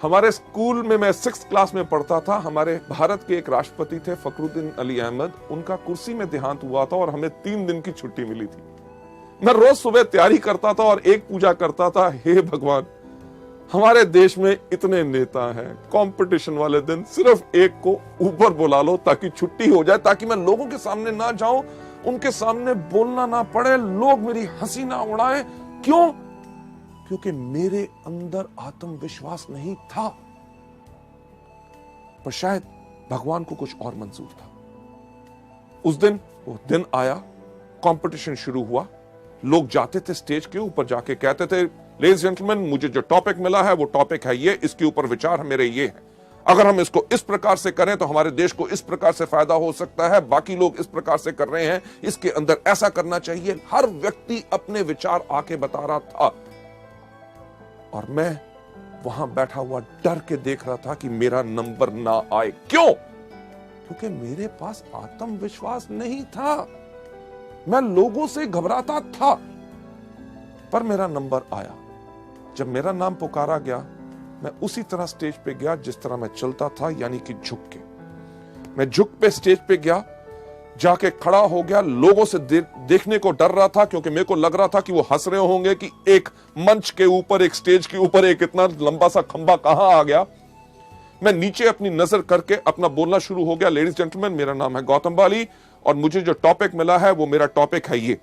हमारे स्कूल में मैं 6th क्लास में पढ़ता था, हमारे भारत के एक राष्ट्रपति थे फखरुद्दीन अली अहमद, उनका कुर्सी में देहांत हुआ था और हमें 3 दिन की छुट्टी मिली थी। मैं रोज सुबह तैयारी करता था और एक पूजा करता था, हे भगवान, हमारे देश में इतने नेता हैं, कंपटीशन वाले दिन सिर्फ एक को ऊपर बुला लो ताकि छुट्टी हो जाए, ताकि मैं लोगों के सामने ना जाऊं, उनके सामने बोलना ना पड़े, लोग मेरी हंसी ना उड़ाएं। क्यों? क्योंकि मेरे अंदर आत्मविश्वास नहीं था। पर शायद भगवान को कुछ और मंजूर था। उस दिन वो दिन आया, कंपटीशन शुरू हुआ। लोग जाते थे स्टेज के ऊपर, जाके कहते थे, लेडीज जेंटलमैन, मुझे जो टॉपिक मिला है वो टॉपिक है ये, इसके ऊपर विचार मेरे ये है, अगर हम इसको इस प्रकार से करें तो हमारे देश को इस प्रकार से फायदा हो सकता है, बाकी लोग इस प्रकार से कर रहे हैं, इसके अंदर ऐसा करना चाहिए। हर व्यक्ति अपने विचार आके बता रहा था और मैं वहां बैठा हुआ डर के देख रहा था कि मेरा नंबर ना आए। क्यों? क्योंकि मेरे पास आत्मविश्वास नहीं था, मैं लोगों से घबराता था। पर मेरा नंबर आया। जब मेरा नाम पुकारा गया, मैं उसी तरह स्टेज पे गया जिस तरह मैं चलता था, यानी कि झुक के। मैं झुक पे स्टेज पे गया, जाके खड़ा हो गया। लोगों से देखने को डर रहा था, क्योंकि मेरे को लग रहा था कि वो हंस रहे होंगे कि एक मंच के ऊपर, एक स्टेज के ऊपर एक इतना लंबा सा खंबा कहां आ गया। मैं नीचे अपनी नजर करके अपना बोलना शुरू हो गया, लेडीज जेंटलमैन, मेरा नाम है गौतम बाली और मुझे जो टॉपिक मिला है वो मेरा टॉपिक है ये।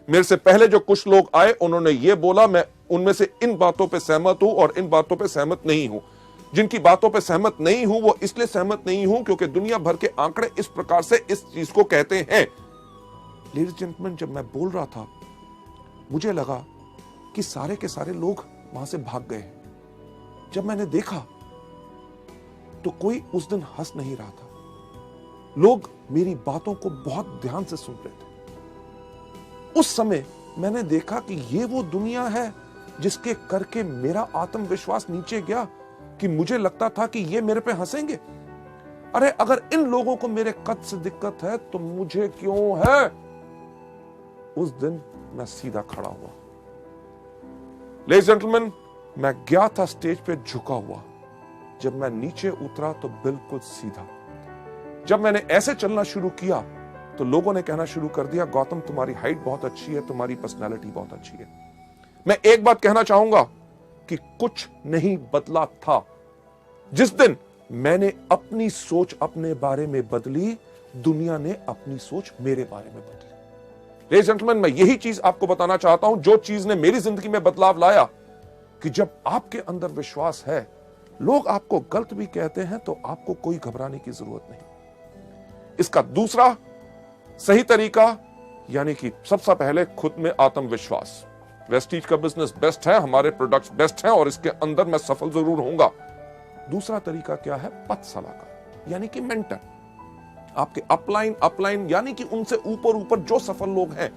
मेरे से पहले जो कुछ लोग आए, उन्होंने ये बोला, मैं उनमें से इन बातों पे सहमत हूं और इन बातों पे सहमत नहीं हूं। जिनकी बातों पे सहमत नहीं हूं वो इसलिए सहमत नहीं हूं क्योंकि दुनिया भर के आंकड़े इस प्रकार से इस चीज को कहते हैं। लेडीज जेंटलमैन, जब मैं बोल रहा था, मुझे लगा कि सारे के सारे लोग वहां से भाग गए हैं। जब मैंने देखा तो कोई उस दिन हंस नहीं रहा था। लोग मेरी बातों को बहुत ध्यान से सुन रहे थे। उस समय मैंने देखा कि ये वो दुनिया है जिसके करके मेरा आत्मविश्वास नीचे गया, कि मुझे लगता था कि ये मेरे पे हंसेंगे। अरे अगर इन लोगों को मेरे कद से दिक्कत है तो मुझे क्यों है? उस दिन मैं सीधा खड़ा हुआ। लेडीज जेंटलमैन, मैं गया था स्टेज पे झुका हुआ। जब मैं नीचे उतरा तो बिल्कुल सीधा। जब मैंने ऐसे चलना शुरू किया तो लोगों ने कहना शुरू कर दिया, गौतम तुम्हारी हाइट बहुत अच्छी है, तुम्हारी पर्सनालिटी बहुत अच्छी है। मैं एक बात कहना चाहूंगा कि कुछ नहीं बदला था। जिस दिन मैंने अपनी सोच अपने बारे में बदली, दुनिया ने अपनी सोच मेरे बारे में बदली। लेडीज एंड जेंटलमैन, मैं यही चीज आपको बताना चाहता हूं, जो चीज ने मेरी जिंदगी में बदलाव लाया, कि जब आपके अंदर विश्वास है, लोग आपको गलत भी कहते हैं तो आपको कोई घबराने की जरूरत नहीं। इसका दूसरा सही तरीका, यानी कि सबसे पहले खुद में आत्मविश्वास। वेस्टीज का बिजनेस बेस्ट है, हमारे प्रोडक्ट्स बेस्ट हैं और इसके अंदर मैं सफल जरूर होऊंगा। दूसरा तरीका क्या है? पथ सलाहकार, यानी कि मेंटर। आपके अपलाइन यानी कि उनसे ऊपर जो सफल लोग हैं,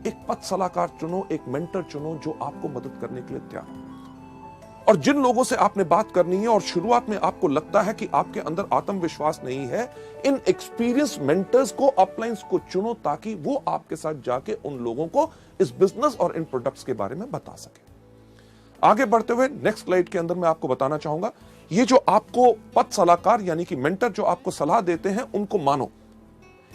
एक पथ सलाहकार चुनो, एक मेंटर चुनो जो आपको मदद करने के लिए तैयार हो। और जिन लोगों से आपने बात करनी है और शुरुआत में आपको लगता है कि आपके अंदर आत्मविश्वास नहीं है, इन एक्सपीरियंस मेंटर्स को, अपलाइंस को चुनो, ताकि वो आपके साथ जाके उन लोगों को इस बिजनेस और इन प्रोडक्ट्स के बारे में बता सके। आगे बढ़ते हुए नेक्स्ट स्लाइड के अंदर मैं आपको बताना चाहूंगा, ये जो आपको पथ सलाहकार यानी कि मेंटर जो आपको सलाह देते हैं, उनको मानो।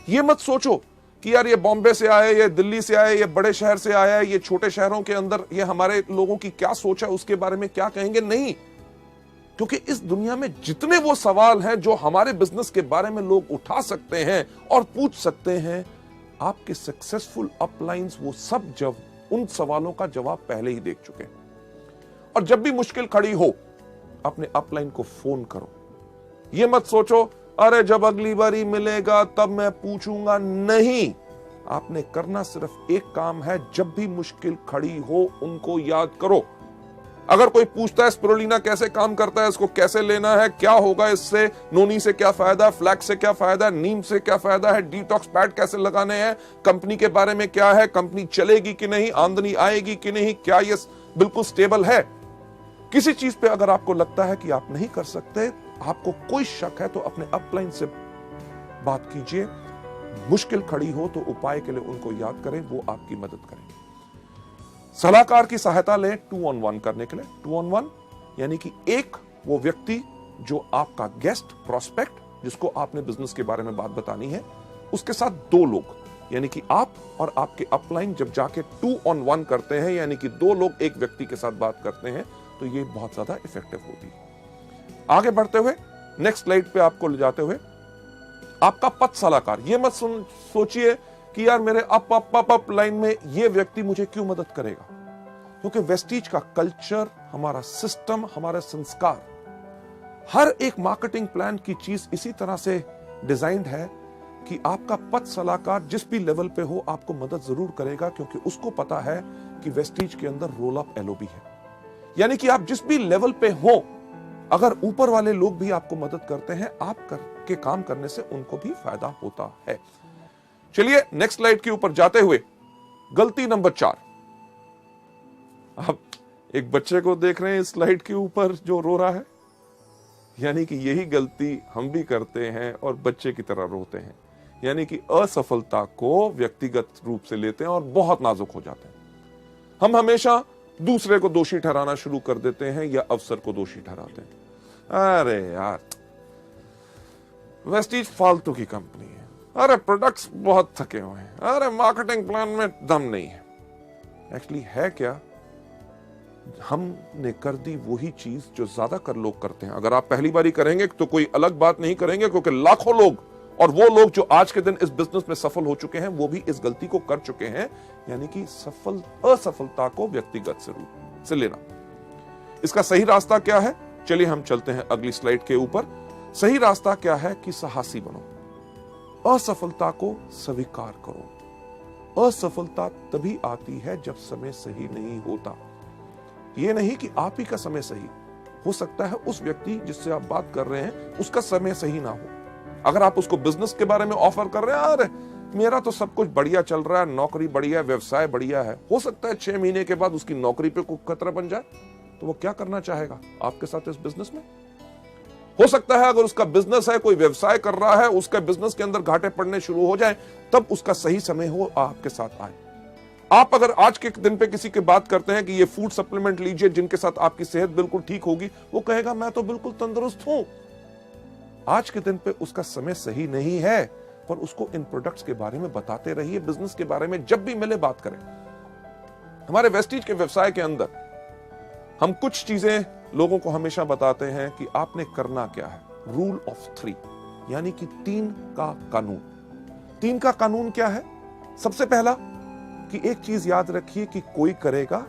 ये मत सोचो कि यार ये बॉम्बे से आए, ये दिल्ली से आए, ये बड़े शहर से आया है, ये छोटे शहरों के अंदर ये हमारे लोगों की क्या सोच है, उसके बारे में क्या कहेंगे। नहीं, क्योंकि इस दुनिया में जितने वो सवाल हैं जो हमारे बिजनेस के बारे में लोग उठा सकते हैं और पूछ सकते हैं, आपके सक्सेसफुल अपलाइंस वो सब जब उन सवालों का जवाब पहले ही देख चुके हैं। और जब भी मुश्किल खड़ी हो, अपने अपलाइन को फोन करो। ये मत सोचो अरे जब अगली बारी मिलेगा तब मैं पूछूंगा। नहीं, आपने करना सिर्फ एक काम है, जब भी मुश्किल खड़ी हो उनको याद करो। अगर कोई पूछता है स्पिरुलिना कैसे काम करता है, इसको कैसे लेना है, क्या होगा इससे, नोनी से क्या फायदा, फ्लैक्स से क्या फायदा, नीम से क्या फायदा है, डिटॉक्स पैड कैसे लगाने हैं, कंपनी के बारे में क्या है, कंपनी चलेगी कि नहीं, आमदनी आएगी कि नहीं, क्या ये बिल्कुल स्टेबल है, किसी चीज पे अगर आपको लगता है कि आप नहीं कर सकते, आपको कोई शक है, तो अपने अपलाइन से बात कीजिए। मुश्किल खड़ी हो तो उपाय के लिए उनको याद करें, वो आपकी मदद करेंगे। सलाहकार की सहायता लें 2-on-1 करने के लिए। 2-on-1 यानी कि एक वो व्यक्ति जो आपका गेस्ट प्रोस्पेक्ट, जिसको आपने बिजनेस के बारे में बात बतानी है, उसके साथ 2 लोग, यानी कि आप और आपके अपलाइन जब जाके 2-on-1 करते हैं, यानी कि 2 लोग एक व्यक्ति के साथ बात करते हैं, तो ये बहुत ज्यादा इफेक्टिव होती है। आगे बढ़ते हुए नेक्स्ट स्लाइड पे आपको ले जाते हुए, आपका पथ सलाहकार। ये मत सोचिए कि यार मेरे अप लाइन में ये व्यक्ति मुझे क्यों मदद करेगा, क्योंकि वेस्टीज का कल्चर, हमारा सिस्टम, हमारे संस्कार, हर एक मार्केटिंग प्लान की चीज इसी तरह से डिजाइंड है कि आपका पथ सलाहकार जिस भी लेवल पे हो आपको मदद जरूर करेगा, क्योंकि उसको पता है कि वेस्टीज के अंदर रोल अप एलओबी है। यानी कि आप जिस भी लेवल पे हो, अगर ऊपर वाले लोग भी आपको मदद करते हैं, आप के काम करने से उनको भी फायदा होता है। चलिए नेक्स्ट स्लाइड के ऊपर जाते हुए, गलती नंबर 4। आप एक बच्चे को देख रहे हैं इस स्लाइड के ऊपर जो रो रहा है, यानी कि यही गलती हम भी करते हैं और बच्चे की तरह रोते हैं। यानी कि असफलता को व्यक्तिगत रूप से लेते हैं और बहुत नाजुक हो जाते हैं। हम हमेशा दूसरे को दोषी ठहराना शुरू कर देते हैं या अवसर को दोषी ठहराते हैं। अरे यार वेस्टीज फालतू की कंपनी है, अरे प्रोडक्ट्स बहुत थके हुए हैं, अरे मार्केटिंग प्लान में दम नहीं है। एक्चुअली है क्या, हमने कर दी वही चीज जो ज्यादातर लोग करते हैं। अगर आप पहली बारी करेंगे तो कोई अलग बात नहीं करेंगे, क्योंकि लाखों लोग, और वो लोग जो आज के दिन इस बिजनेस में सफल हो चुके हैं, वो भी इस गलती को कर चुके हैं, यानी कि असफलता को व्यक्तिगत से लेना। इसका सही रास्ता क्या है? चलिए हम चलते हैं अगली स्लाइड के ऊपर। सही रास्ता क्या है कि साहसी बनो, असफलता को स्वीकार करो। असफलता तभी आती है जब समय सही नहीं होता। यह नहीं कि आप ही का समय सही हो सकता है, उस व्यक्ति जिससे आप बात कर रहे हैं उसका समय सही ना हो। अगर आप उसको बिजनेस के बारे में ऑफर कर रहे हैं, अरे मेरा तो सब कुछ बढ़िया चल रहा है, नौकरी बढ़िया है, व्यवसाय बढ़िया है, हो सकता है 6 महीने के बाद उसकी नौकरी पे कोई खतरा बन जाए, तो वो क्या करना चाहेगा आपके साथ इस बिजनेस में? हो सकता है अगर उसका बिजनेस है, कोई व्यवसाय कर रहा है, उसके बिजनेस के अंदर घाटे पड़ने शुरू हो जाए, तब उसका सही समय हो आपके साथ आए। आप अगर आज के दिन पे किसी की बात करते हैं कि ये फूड सप्लीमेंट लीजिए जिनके साथ आपकी सेहत बिल्कुल ठीक होगी, वो कहेगा मैं तो बिल्कुल तंदुरुस्त हूं। आज के दिन पे उसका समय सही नहीं है, पर उसको इन प्रोडक्ट्स के बारे में बताते रहिए, बिजनेस के बारे में जब भी मिले बात करें। हमारे वेस्टीज के व्यवसाय के अंदर हम कुछ चीजें लोगों को हमेशा बताते हैं कि आपने करना क्या है। रूल ऑफ 3 यानी कि 3 का कानून। 3 का कानून क्या है? सबसे पहला कि एक चीज याद रखिए कि कोई करेगा,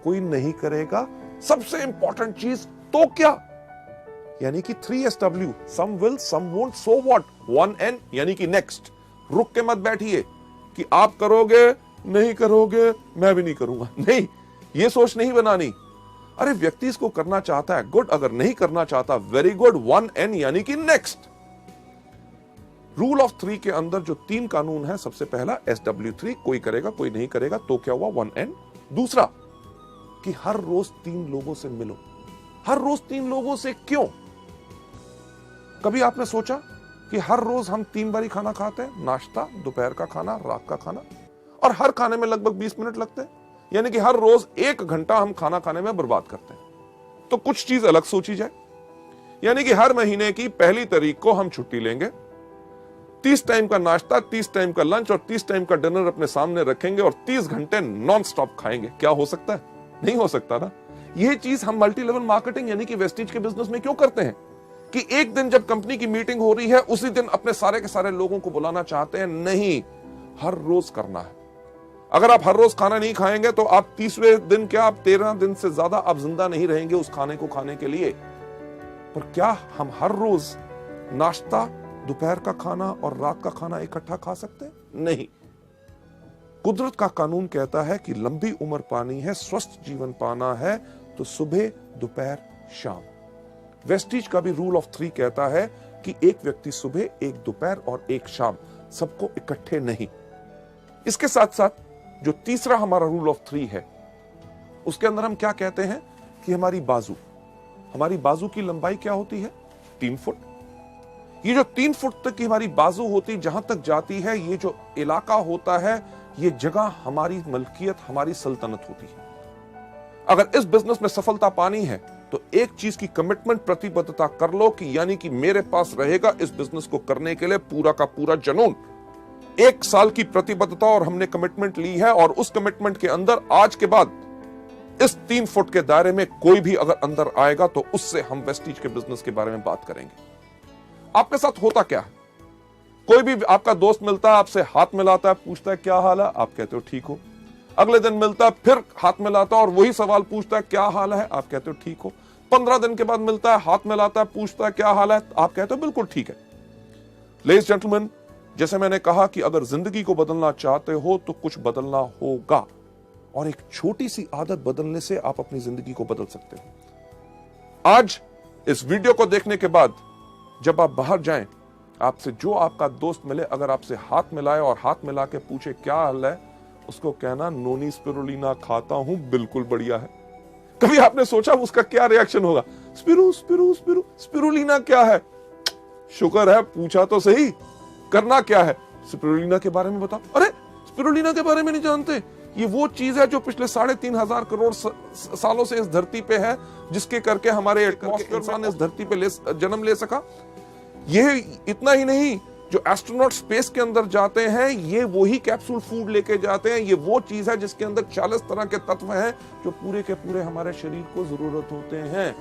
कोई नहीं करेगा। सबसे इंपॉर्टेंट चीज तो क्या, यानी कि 3SW, some will some won't so what. 1N यानी कि नेक्स्ट। रुक के मत बैठिए कि आप करोगे नहीं करोगे मैं भी नहीं करूंगा, नहीं, ये सोच नहीं बनानी। अरे व्यक्ति इसको करना चाहता है, गुड। अगर नहीं करना चाहता, वेरी गुड। 1N यानी कि नेक्स्ट। रूल ऑफ 3 के अंदर जो 3 कानून है, सबसे पहला SW3, कोई करेगा कोई नहीं करेगा तो क्या हुआ, 1N। दूसरा कि हर रोज 3 लोगों से मिलो। हर रोज 3 लोगों से क्यों? कभी आपने सोचा कि हर रोज हम 3 बारी खाना खाते हैं, नाश्ता, दोपहर का खाना, रात का खाना, और हर खाने में लगभग 20 मिनट लगते हैं, यानी कि हर रोज 1 घंटा हम खाना खाने में बर्बाद करते हैं। तो कुछ चीज अलग सोची जाए, यानी कि हर महीने की पहली तारीख को हम छुट्टी लेंगे, 30 टाइम का नाश्ता, 30 टाइम का लंच और 30 टाइम का डिनर अपने सामने रखेंगे और 30 घंटे नॉन स्टॉप खाएंगे। क्या हो सकता है? नहीं हो सकता ना। यह चीज हम मल्टी लेवल मार्केटिंग यानी कि वेस्टीज के बिजनेस में क्यों करते हैं कि एक दिन जब कंपनी की मीटिंग हो रही है उसी दिन अपने सारे के सारे लोगों को बुलाना चाहते हैं? नहीं, हर रोज करना है। अगर आप हर रोज खाना नहीं खाएंगे तो आप 30वें दिन क्या, आप 13 दिन से ज्यादा आप जिंदा नहीं रहेंगे उस खाने को खाने के लिए। पर क्या हम हर रोज नाश्ता, दोपहर का खाना और रात का खाना इकट्ठा खा सकते हैं? नहीं। कुदरत का कानून कहता है कि लंबी उम्र पानी है, स्वस्थ जीवन पाना है तो सुबह, दोपहर, शाम। वेस्टीज का भी रूल ऑफ 3 कहता है कि एक व्यक्ति सुबह, एक दोपहर और एक शाम, सबको इकट्ठे नहीं। इसके साथ साथ जो तीसरा हमारा रूल ऑफ 3 है, उसके अंदर हम क्या कहते हैं कि हमारी बाजू की लंबाई क्या होती है? 3 फुट। ये जो 3 फुट तक की हमारी बाजू होती, जहां तक जाती है, ये जो इलाका होता है, ये जगह हमारी मलकियत, हमारी सल्तनत होती है। अगर इस बिजनेस में सफलता पानी है तो एक चीज की कमिटमेंट, प्रतिबद्धता कर लो कि यानी कि मेरे पास रहेगा इस बिजनेस को करने के लिए पूरा का पूरा जुनून। 1 साल की प्रतिबद्धता और हमने कमिटमेंट ली है, और उस कमिटमेंट के अंदर आज के बाद इस 3 फुट के दायरे में कोई भी अगर अंदर आएगा तो उससे हम वेस्टीज के बिजनेस के बारे में बात करेंगे। आपके साथ होता क्या है? कोई भी आपका दोस्त मिलता है, आपसे हाथ मिलाता है, पूछता है क्या हाल है, आप कहते हो ठीक हो। अगले दिन मिलता है, फिर हाथ मिलाता है और वही सवाल पूछता है क्या हाल है, आप कहते हो ठीक हो। 15 दिन के बाद मिलता है, हाथ मिलाता है, पूछता है क्या हाल है, आप कहते हो बिल्कुल ठीक है। लेडीज जेंटलमैन, जैसे मैंने कहा कि अगर जिंदगी को बदलना चाहते हो तो कुछ बदलना होगा, और एक छोटी सी आदत बदलने से आप अपनी जिंदगी को बदल सकते हो। आज इस वीडियो को देखने के बाद जब आप बाहर जाएं, आपसे जो आपका दोस्त मिले, अगर आपसे हाथ मिलाए और हाथ मिला के पूछे क्या हाल है, उसको कहना नोनी स्पिरुलिना खाता हूं, बिल्कुल बढ़िया है। कभी आपने सोचा उसका क्या रिएक्शन होगा? स्पिरू स्पिरू स्पिरू स्पिरुलिना क्या है? शुक्र है पूछा तो सही। करना क्या है? स्पिरुलिना के बारे में बताओ। अरे स्पिरुलिना के बारे में नहीं जानते? ये वो चीज है जो पिछले 3.5 करोड़ सालों से इस धरती पे है, जिसके करके हमारे इंसान इस धरती पे जन्म ले सका। ये इतना ही नहीं, जो एस्ट्रोनॉट स्पेस के अंदर जाते हैं, ये वही कैप्सूल फूड लेके जाते हैं। ये वो चीज है जिसके अंदर 40 तरह के तत्व हैं जो पूरे के पूरे हमारे शरीर को जरूरत होते हैं।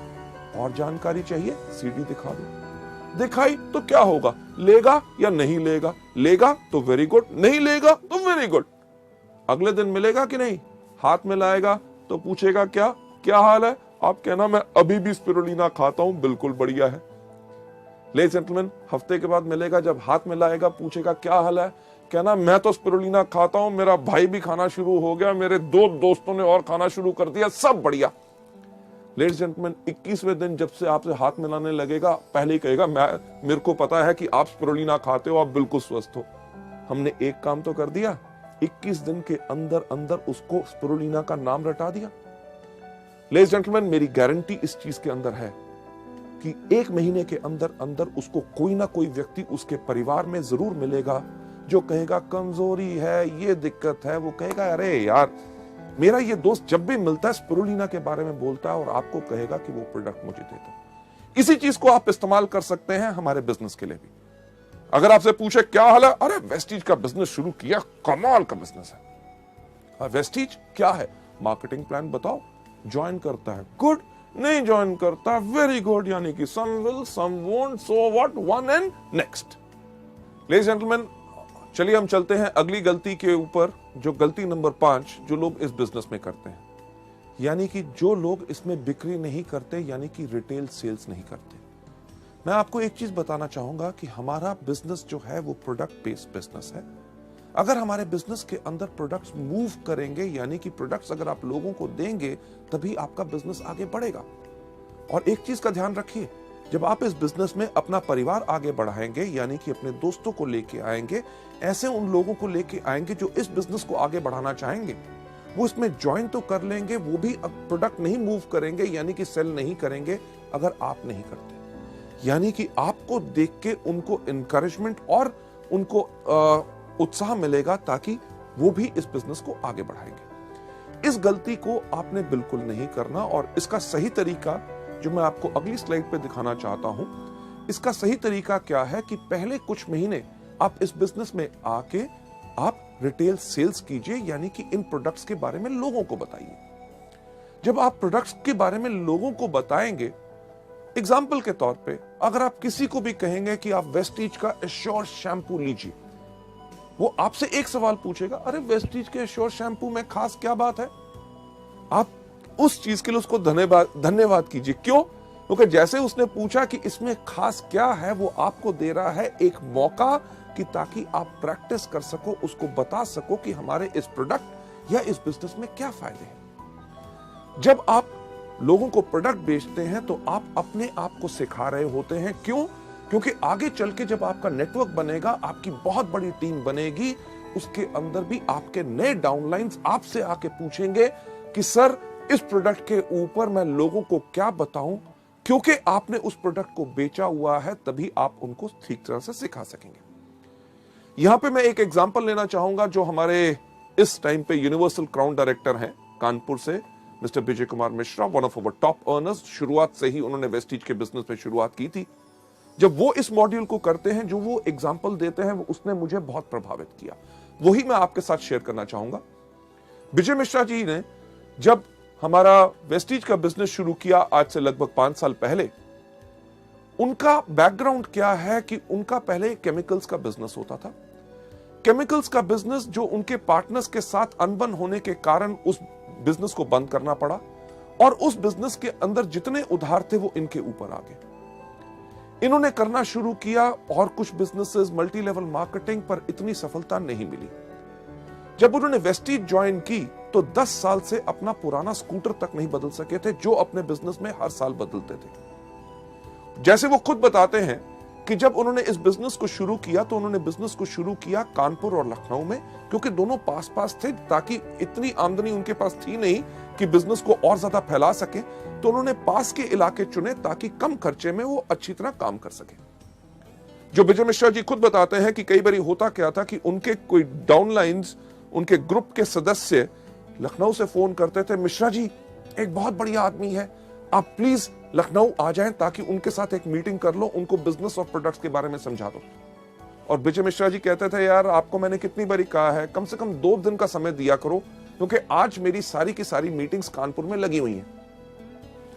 और जानकारी चाहिए? सीडी दिखा दो। दिखाई तो क्या होगा? लेगा या नहीं लेगा? लेगा तो वेरी गुड, नहीं लेगा तो वेरी गुड। अगले दिन मिलेगा कि नहीं? हाथ मिलाएगा तो पूछेगा क्या हाल है, आप कहना मैं अभी भी स्पिरुलिना खाता हूं, बिल्कुल बढ़िया है। लेडीज जेंटलमैन, हफ्ते के बाद मिलेगा, जब हाथ मिलाएगा पूछेगा क्या हाल है, कहना मैं तो स्पिरुलिना खाता हूं, मेरा भाई भी खाना शुरू हो गया, मेरे 2 दोस्तों ने और खाना शुरू कर दिया, सब बढ़िया। लेडीज जेंटलमैन, 21वें दिन जब से आपसे हाथ मिलाने लगेगा, पहले ही कहेगा मेरे को पता है कि आप स्पिरुलिना खाते हो, आप बिल्कुल स्वस्थ हो। हमने एक काम तो कर दिया, 21 दिन के अंदर अंदर उसको स्पिरुलिना का नाम रटा दिया। लेडीज जेंटलमैन, मेरी गारंटी इस चीज के अंदर है कि 1 महीने के अंदर अंदर उसको कोई ना कोई व्यक्ति उसके परिवार में जरूर मिलेगा जो कहेगा कमजोरी है, ये दिक्कत है। वो कहेगा अरे यार, मेरा ये दोस्त जब भी मिलता है स्पिरुलिना के बारे में बोलता है और आपको कहेगा कि वो प्रोडक्ट मुझे दे दो। इसी चीज को आप इस्तेमाल कर सकते हैं हमारे बिजनेस के लिए भी। अगर आपसे पूछे क्या हाल है, अरे वेस्टीज का बिजनेस शुरू किया, कमाल का बिजनेस है। वेस्टीज क्या है? मार्केटिंग प्लान बताओ। ज्वाइन करता है, गुड। नहीं ज्वाइन करता, वेरी गुड। यानी कि some will, some won't, so what, one and next. Ladies gentleman, चलिए हम चलते हैं अगली गलती के ऊपर, जो गलती नंबर 5 जो लोग इस बिजनेस में करते हैं, यानी कि जो लोग इसमें बिक्री नहीं करते, यानी कि रिटेल सेल्स नहीं करते। मैं आपको एक चीज बताना चाहूंगा कि हमारा बिजनेस जो है वो प्रोडक्ट बेस्ड बिजनेस है। अगर हमारे बिजनेस के अंदर प्रोडक्ट्स मूव करेंगे, यानी कि प्रोडक्ट्स अगर आप लोगों को देंगे, तभी आपका बिजनेस आगे बढ़ेगा। और एक चीज का ध्यान रखिए, जब आप इस बिजनेस में अपना परिवार आगे बढ़ाएंगे, यानी कि अपने दोस्तों को लेके आएंगे, ऐसे उन लोगों को लेके आएंगे जो इस बिजनेस को आगे बढ़ाना चाहेंगे, वो इसमें ज्वाइन तो कर लेंगे, वो भी प्रोडक्ट नहीं मूव करेंगे, यानी कि सेल नहीं करेंगे अगर आप नहीं करते। यानी कि आपको देख के उनको इनकरेजमेंट और उनको उत्साह मिलेगा, ताकि वो भी इस बिजनेस को आगे बढ़ाएंगे। इस गलती को आपने बिल्कुल नहीं करना। और इसका सही तरीका जो मैं आपको अगली स्लाइड पे दिखाना चाहता हूं, इसका सही तरीका क्या है कि पहले कुछ महीने आप इस बिजनेस में आके आप रिटेल सेल्स कीजिए, यानी कि इन प्रोडक्ट्स के बारे में लोगों को बताइए। जब आप प्रोडक्ट्स के बारे में लोगों को बताएंगे, एग्जाम्पल के तौर पे अगर आप किसी को भी कहेंगे कि आप वेस्टीज का एश्योर शैम्पू लीजिए, वो आपसे एक सवाल पूछेगा, अरे वेस्टीज के एश्योर शैम्पू में खास क्या बात है? आप उस चीज के लिए उसको धन्यवाद कीजिए। क्यों? क्योंकि जैसे उसने पूछा कि इसमें खास क्या है, वो आपको दे रहा है एक मौका कि ताकि आप प्रैक्टिस कर सको, उसको बता सको कि हमारे इस प्रोडक्ट या इस बिजनेस में क्या फायदे हैं। जब आप लोगों को प्रोडक्ट बेचते हैं तो आप अपने आप को सिखा रहे होते हैं। क्यों? क्योंकि आगे चल के जब आपका नेटवर्क बनेगा, आपकी बहुत बड़ी टीम बनेगी, उसके अंदर भी आपके नए डाउनलाइंस आपसे आके पूछेंगे कि सर इस प्रोडक्ट के ऊपर मैं लोगों को क्या बताऊं। क्योंकि आपने उस प्रोडक्ट को बेचा हुआ है, तभी आप उनको ठीक तरह से सिखा सकेंगे। यहां पे मैं एक एग्जांपल लेना चाहूंगा, जो हमारे इस टाइम पे यूनिवर्सल क्राउन डायरेक्टर हैं कानपुर से, mister Vijay Kumar Mishra, one of our top earners. शुरुआत से ही उन्होंने वेस्टीज के बिजनेस में शुरुआत की थी। जब वो इस मॉड्यूल को करते हैं, जो वो एग्जांपल देते हैं, वो उसने मुझे बहुत प्रभावित किया। वही मैं आपके साथ शेयर करना चाहूंगा। विजय मिश्रा जी ने जब हमारा वेस्टीज का बिजनेस शुरू किया, आज से लगभग 5 साल पहले, उनका बैकग्राउंड क्या है कि उनका पहले केमिकल्स का बिजनेस होता था। केमिकल्स का बिजनेस जो उनके पार्टनर्स के साथ अनबन होने के कारण उस बिजनेस को बंद करना पड़ा, और उस बिजनेस के अंदर जितने उधार थे वो इनके ऊपर आ गए। इन्होंने करना शुरू किया और कुछ बिजनेसेस, मल्टी लेवल मार्केटिंग, पर इतनी सफलता नहीं मिली। जब उन्होंने वेस्टीज ज्वाइन की तो 10 साल से अपना पुराना स्कूटर तक नहीं बदल सके थे, जो अपने बिजनेस में हर साल बदलते थे। जैसे वो खुद बताते हैं कि जब उन्होंने इस बिजनेस को शुरू किया, तो उन्होंने बिजनेस को शुरू किया कानपुर और लखनऊ में, क्योंकि दोनों पास पास थे, ताकि इतनी आमदनी उनके पास थी नहीं कि बिजनेस को और ज्यादा फैला सके। तो उन्होंने पास के इलाके चुने ताकि कम खर्चे में वो अच्छी तरह काम कर सके। जो विजय मिश्रा जी खुद बताते हैं कि कई बार होता क्या था कि उनके कोई डाउनलाइंस, उनके ग्रुप के सदस्य लखनऊ से फोन करते थे, मिश्रा जी एक बहुत बढ़िया आदमी है, आप प्लीज लखनऊ आ जाएं ताकि उनके साथ एक मीटिंग कर लो, उनको बिजनेस और प्रोडक्ट्स के बारे में समझा दो। और विजय मिश्रा जी कहते थे, यार आपको मैंने कितनी बारी कहा है, कम से कम 2 दिन का समय दिया करो, क्योंकि आज मेरी सारी की सारी मीटिंग्स कानपुर में लगी हुई हैं।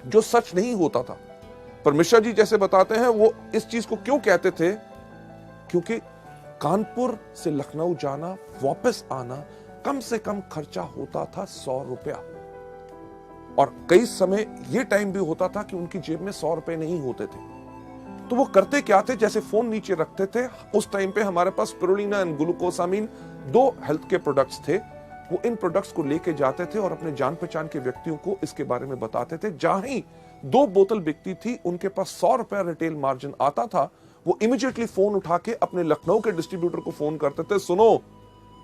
जो सच नहीं होता था, पर मिश्रा जी जैसे बताते हैं, वो इस चीज को क्यों कहते थे, क्योंकि कानपुर से लखनऊ जाना, वापस आना, कम से कम खर्चा होता था 100 रुपया। और कई समय यह टाइम भी होता था कि उनकी जेब में 100 रुपए नहीं होते थे। तो वो करते क्या थे, जैसे फोन नीचे रखते थे, उस टाइम पे हमारे पास स्पिरुलिना एंड ग्लूकोसामीन 2 हेल्थ के प्रोडक्ट्स थे। वो इन प्रोडक्ट्स को लेके जाते थे और अपने जान पहचान के व्यक्तियों को इसके बारे में बताते थे। जहां ही 2 बोतल बिकती थी, उनके पास 100 रुपया रिटेल मार्जिन आता था। वो इमीडिएटली फोन उठा के अपने लखनऊ के डिस्ट्रीब्यूटर को फोन करते थे, सुनो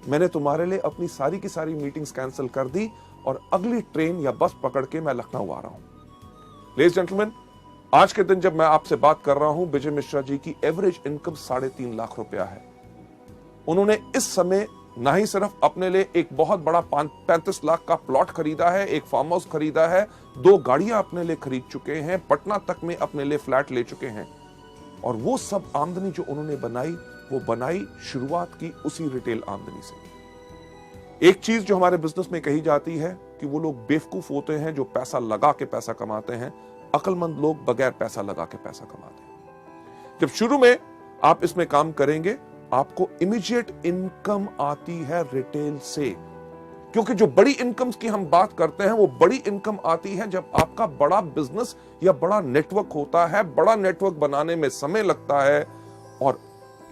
मैंने तुम्हारे लिए अपनी सारी की सारी मीटिंग्स कैंसिल कर दी और अगली ट्रेन या बस पकड़ के मैं लखनऊ आ रहा हूं। लेडीज जेंटलमैन, आज के दिन जब मैं आपसे बात कर रहा हूं, विजय मिश्रा जी की एवरेज इनकम 3.5 लाख रुपया है। उन्होंने इस समय ना ही सिर्फ अपने लिए एक बहुत बड़ा 35 लाख का प्लॉट खरीदा है, एक फार्म हाउस खरीदा है, 2 गाड़ियां अपने लिए खरीद चुके हैं, पटना तक में अपने लिए फ्लैट ले चुके हैं। और वो सब आमदनी जो उन्होंने बनाई, वो बनाई शुरुआत की उसी रिटेल आमदनी से। एक चीज जो हमारे बिजनेस में कही जाती है कि वो लोग बेवकूफ होते हैं जो पैसा लगा के पैसा कमाते हैं, अक्लमंद लोग बगैर पैसा लगा के पैसा कमाते हैं। जब शुरू में आप इसमें काम करेंगे, आपको इमीडिएट इनकम आती है रिटेल से, क्योंकि जो बड़ी इनकम्स की हम बात करते हैं वो बड़ी इनकम आती है जब आपका बड़ा बिजनेस या बड़ा नेटवर्क होता है। बड़ा नेटवर्क बनाने में समय लगता है और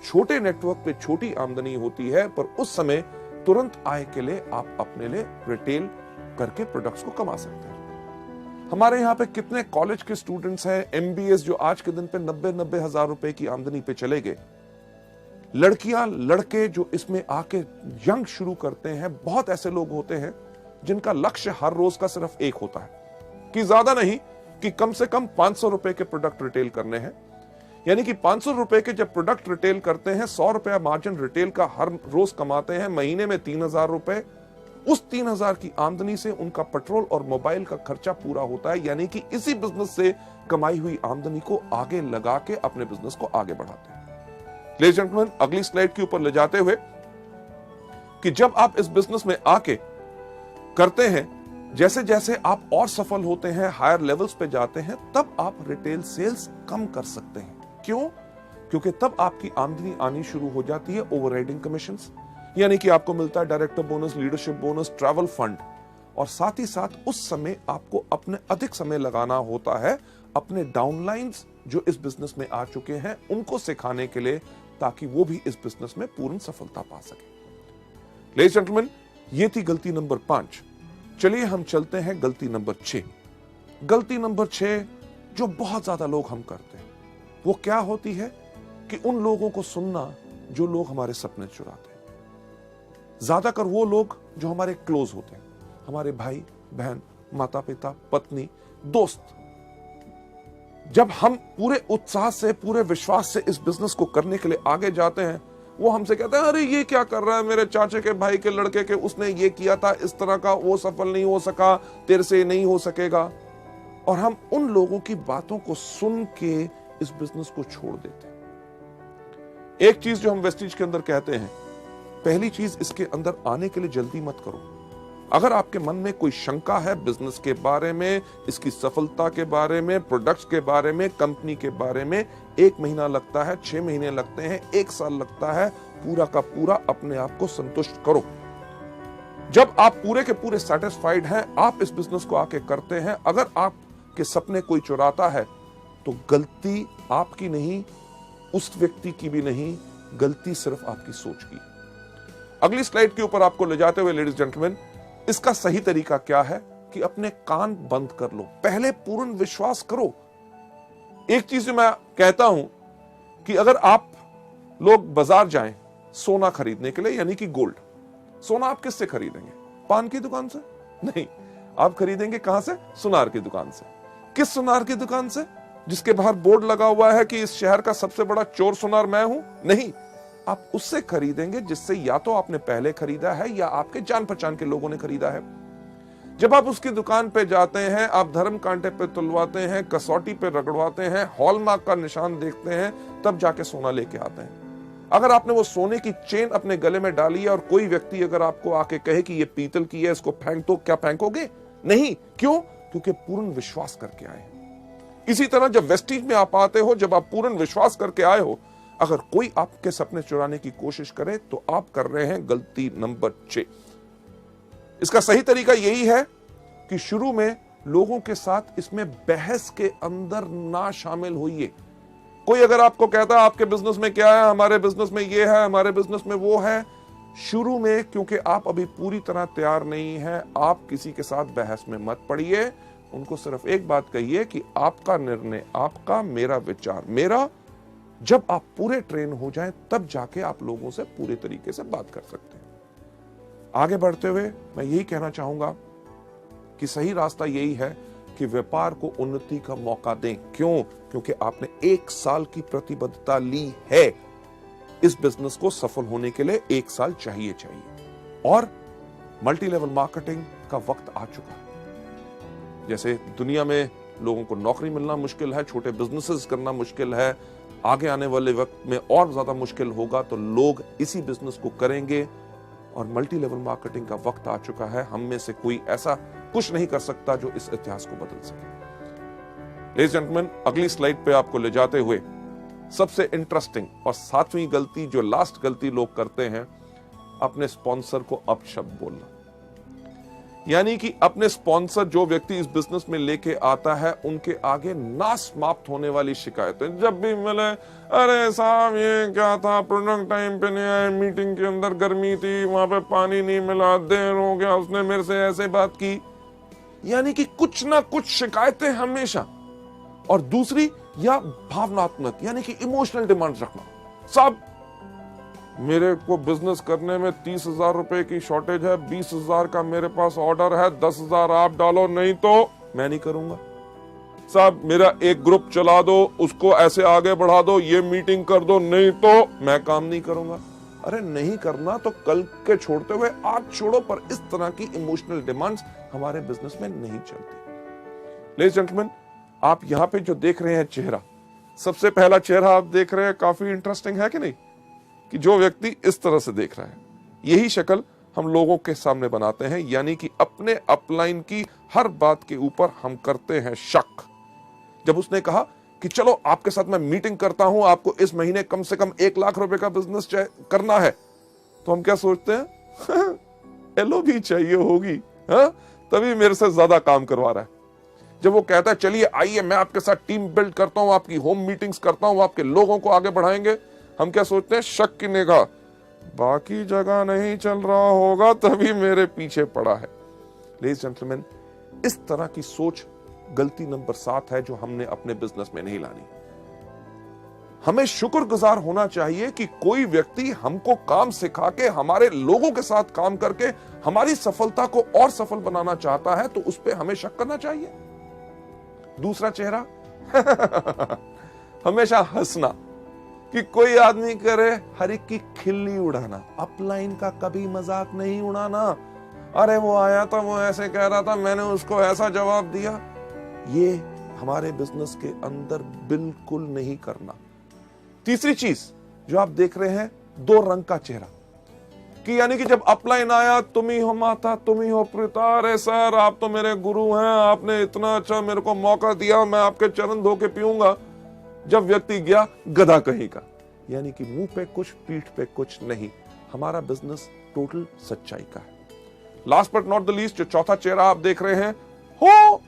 छोटे नेटवर्क पे छोटी आमदनी होती है, पर उस समय तुरंत आय के लिए आप अपने लिए रिटेल करके प्रोडक्ट्स को कमा सकते हैं। हमारे यहाँ पे कितने कॉलेज के स्टूडेंट्स हैं, एमबीएस, जो आज के दिन पे 90 हजार रुपए की आमदनी पे चले गए। लड़कियां लड़के जो इसमें आके यंग शुरू करते हैं, बहुत ऐसे लोग होते हैं जिनका लक्ष्य हर रोज का सिर्फ एक होता है कि ज्यादा नहीं, कि कम से कम 500 रुपए के प्रोडक्ट रिटेल करने हैं। यानी कि 500 रुपए के जब प्रोडक्ट रिटेल करते हैं, 100 रुपया मार्जिन रिटेल का हर रोज कमाते हैं, महीने में 3000 रुपए। उस 3000 की आमदनी से उनका पेट्रोल और मोबाइल का खर्चा पूरा होता है। यानी कि इसी बिजनेस से कमाई हुई आमदनी को आगे लगा के अपने बिजनेस को आगे बढ़ाते हैं। लेडीज एंड जेंटलमैन, अगली स्लाइड के ऊपर ले जाते हुए कि जब आप इस बिजनेस में आके करते हैं, जैसे जैसे आप और सफल होते हैं, हायर लेवल्स पे जाते हैं, तब आप रिटेल सेल्स कम कर सकते हैं। क्यों? क्योंकि तब आपकी आमदनी आनी शुरू हो जाती है ओवरराइडिंग कमीशंस, यानी कि आपको मिलता है director bonus, leadership bonus, travel fund. और साथ ही साथ उस समय आपको अपने अधिक समय लगाना होता है अपने डाउनलाइंस जो इस बिजनेस में आ चुके हैं उनको सिखाने के लिए, ताकि वो भी इस बिजनेस में पूर्ण सफलता पा सके। लेडीज एंड जेंटलमैन, ये थी गलती नंबर 5। चलिए हम चलते हैं गलती नंबर 6। गलती नंबर 6 जो बहुत ज्यादा लोग हम करते हैं, वो क्या होती है कि उन लोगों को सुनना जो लोग हमारे सपने चुराते हैं। ज्यादातर वो लोग जो हमारे क्लोज होते हैं, हमारे भाई बहन, माता पिता, पत्नी, दोस्त। जब हम पूरे उत्साह से, पूरे विश्वास से इस बिजनेस को करने के लिए आगे जाते हैं, वो हमसे कहते हैं, अरे ये क्या कर रहा है, मेरे चाचे के भाई के लड़के के उसने ये किया था इस तरह का, वो सफल नहीं हो सका, तेरे से नहीं हो सकेगा। और हम उन लोगों की बातों को सुन के इस बिजनेस को छोड़ देते हैं। एक चीज जो हम वेस्टिज के अंदर कहते हैं, पहली चीज, इसके अंदर आने के लिए जल्दी मत करो। अगर आपके मन में कोई शंका है बिजनेस के बारे में, इसकी सफलता के बारे में, प्रोडक्ट्स के बारे में, कंपनी के बारे में, 1 महीना लगता है, 6 महीने लगते हैं, 1 साल लगता है, पूरा का पूरा अपने आप को संतुष्ट करो। जब आप पूरे के पूरे सेटिस्फाइड हैं, आप इस बिजनेस को आके करते हैं। अगर आपके सपने कोई चुराता है तो गलती आपकी नहीं, उस व्यक्ति की भी नहीं, गलती सिर्फ आपकी सोच की। अगली स्लाइड के ऊपर आपको ले जाते हुए लेडीज जेंटलमैन, इसका सही तरीका क्या है कि अपने कान बंद कर लो, पहले पूर्ण विश्वास करो। एक चीज जो मैं कहता हूं कि अगर आप लोग बाजार जाएं सोना खरीदने के लिए, यानी कि गोल्ड, सोना आप किससे खरीदेंगे? पान की दुकान से? नहीं, आप खरीदेंगे कहां से? सुनार की दुकान से। किस सुनार की दुकान से? जिसके बाहर बोर्ड लगा हुआ है कि इस शहर का सबसे बड़ा चोर सुनार मैं हूं? नहीं, आप उससे खरीदेंगे जिससे या तो आपने पहले खरीदा है या आपके जान पहचान के लोगों ने खरीदा है। जब आप उसकी दुकान पे जाते हैं, आप धर्म कांटे पे तुलवाते हैं, कसौटी पे रगड़वाते हैं, हॉलमार्क का निशान देखते हैं, तब जाके सोना लेके आते हैं। अगर आपने वो सोने की चेन अपने गले में डाली है और कोई व्यक्ति अगर आपको आके कहे कि ये पीतल की है, इसको फेंक दो, क्या फेंकोगे? नहीं। क्यों? क्योंकि पूर्ण विश्वास करके आए। इसी तरह जब वेस्टिज में आप आते हो, जब आप पूर्ण विश्वास करके आए हो, अगर कोई आपके सपने चुराने की कोशिश करे तो आप कर रहे हैं गलती नंबर 6। इसका सही तरीका यही है कि शुरू में लोगों के साथ इसमें बहस के अंदर ना शामिल होइए। कोई अगर आपको कहता है आपके बिजनेस में क्या है, हमारे बिजनेस में ये है, हमारे बिजनेस में वो है, शुरू में क्योंकि आप अभी पूरी तरह तैयार नहीं है, आप किसी के साथ बहस में मत पड़िए। उनको सिर्फ एक बात कहिए कि आपका निर्णय आपका, मेरा विचार मेरा। जब आप पूरे ट्रेन हो जाएं, तब जाके आप लोगों से पूरे तरीके से बात कर सकते हैं। आगे बढ़ते हुए मैं यही कहना चाहूंगा कि सही रास्ता यही है कि व्यापार को उन्नति का मौका दें। क्यों? क्योंकि आपने 1 साल की प्रतिबद्धता ली है। इस बिजनेस को सफल होने के लिए 1 साल चाहिए। और मल्टी लेवल मार्केटिंग का वक्त आ चुका है। जैसे दुनिया में लोगों को नौकरी मिलना मुश्किल है, छोटे बिजनेसेस करना मुश्किल है, आगे आने वाले वक्त में और ज्यादा मुश्किल होगा, तो लोग इसी बिजनेस को करेंगे और मल्टी लेवल मार्केटिंग का वक्त आ चुका है। हम में से कोई ऐसा कुछ नहीं कर सकता जो इस इतिहास को बदल सके। लेडीज जेंटलमैन, अगली स्लाइड पे आपको ले जाते हुए सबसे इंटरेस्टिंग और 7वीं गलती, जो लास्ट गलती लोग करते हैं, अपने स्पॉन्सर को अपशब्द बोलना। यानी कि अपने स्पॉन्सर, जो व्यक्ति इस बिजनेस में लेके आता है, उनके आगे ना समाप्त होने वाली शिकायतें जब भी मिले, अरे साहब ये क्या था, प्रोडक्ट टाइम पे नहीं आया, मीटिंग के अंदर गर्मी थी, वहां पे पानी नहीं मिला, देर हो गया, उसने मेरे से ऐसे बात की। यानी कि कुछ ना कुछ शिकायतें हमेशा। और दूसरी, या भावनात्मक, यानी कि इमोशनल डिमांड रखना। साहब मेरे को बिजनेस करने में 30,000 रुपए की शॉर्टेज है, 20,000 का मेरे पास ऑर्डर है, 10,000 आप डालो, नहीं तो मैं नहीं करूंगा। साहब मेरा एक ग्रुप चला दो, उसको ऐसे आगे बढ़ा दो, ये मीटिंग कर दो, नहीं तो मैं काम नहीं करूंगा। अरे नहीं करना तो कल के छोड़ते हुए आज छोड़ो, पर इस तरह की इमोशनल डिमांड्स हमारे बिजनेस में नहीं चलती। लेडीज जेंटलमैन, आप यहां पे जो देख रहे हैं चेहरा, सबसे पहला चेहरा आप देख रहे हैं, काफी इंटरेस्टिंग है कि नहीं, कि जो व्यक्ति इस तरह से देख रहा है, यही शक्ल हम लोगों के सामने बनाते हैं। यानी कि अपने अपलाइन की हर बात के ऊपर हम करते हैं शक। जब उसने कहा कि चलो आपके साथ मैं मीटिंग करता हूं, आपको इस महीने कम से कम 1 लाख रुपए का बिजनेस करना है, तो हम क्या सोचते हैं, एलओ भी चाहिए होगी, तभी मेरे से ज्यादा काम करवा रहा है। जब वो कहता है चलिए आइए मैं आपके साथ टीम बिल्ड करता हूं, आपकी होम मीटिंग्स करता हूं, आपके लोगों को आगे बढ़ाएंगे, हम क्या सोचते हैं, शक की निगाह, बाकी जगह नहीं चल रहा होगा तभी मेरे पीछे पड़ा है। लेडीज जेंटलमैन, इस तरह की सोच गलती नंबर 7 है जो हमने अपने बिजनेस में नहीं लानी। हमें शुक्रगुजार होना चाहिए कि कोई व्यक्ति हमको काम सिखा के, हमारे लोगों के साथ काम करके हमारी सफलता को और सफल बनाना चाहता है, तो उस पर हमें शक करना चाहिए। दूसरा चेहरा हमेशा हंसना, कि कोई आदमी करे हर एक की खिल्ली उड़ाना, अपलाइन का कभी मजाक नहीं उड़ाना। अरे वो आया था, वो ऐसे कह रहा था, मैंने उसको ऐसा जवाब दिया। ये हमारे बिजनेस के अंदर बिल्कुल नहीं करना। तीसरी चीज जो आप देख रहे हैं, 2 रंग का चेहरा, कि यानी कि जब अपलाइन आया, तुम ही हो माता, तुम ही हो पिता, अरे सर आप तो मेरे गुरु हैं, आपने इतना अच्छा मेरे को मौका दिया, मैं आपके चरण धो के पीऊंगा। जब व्यक्ति गया, गधा कहीं का, यानी कि मुंह पे कुछ पीठ पे कुछ नहीं। हमारा बिजनेस टोटल सच्चाई का है। Last but not the least, जो चौथा चेहरा आप देख रहे हैं, हो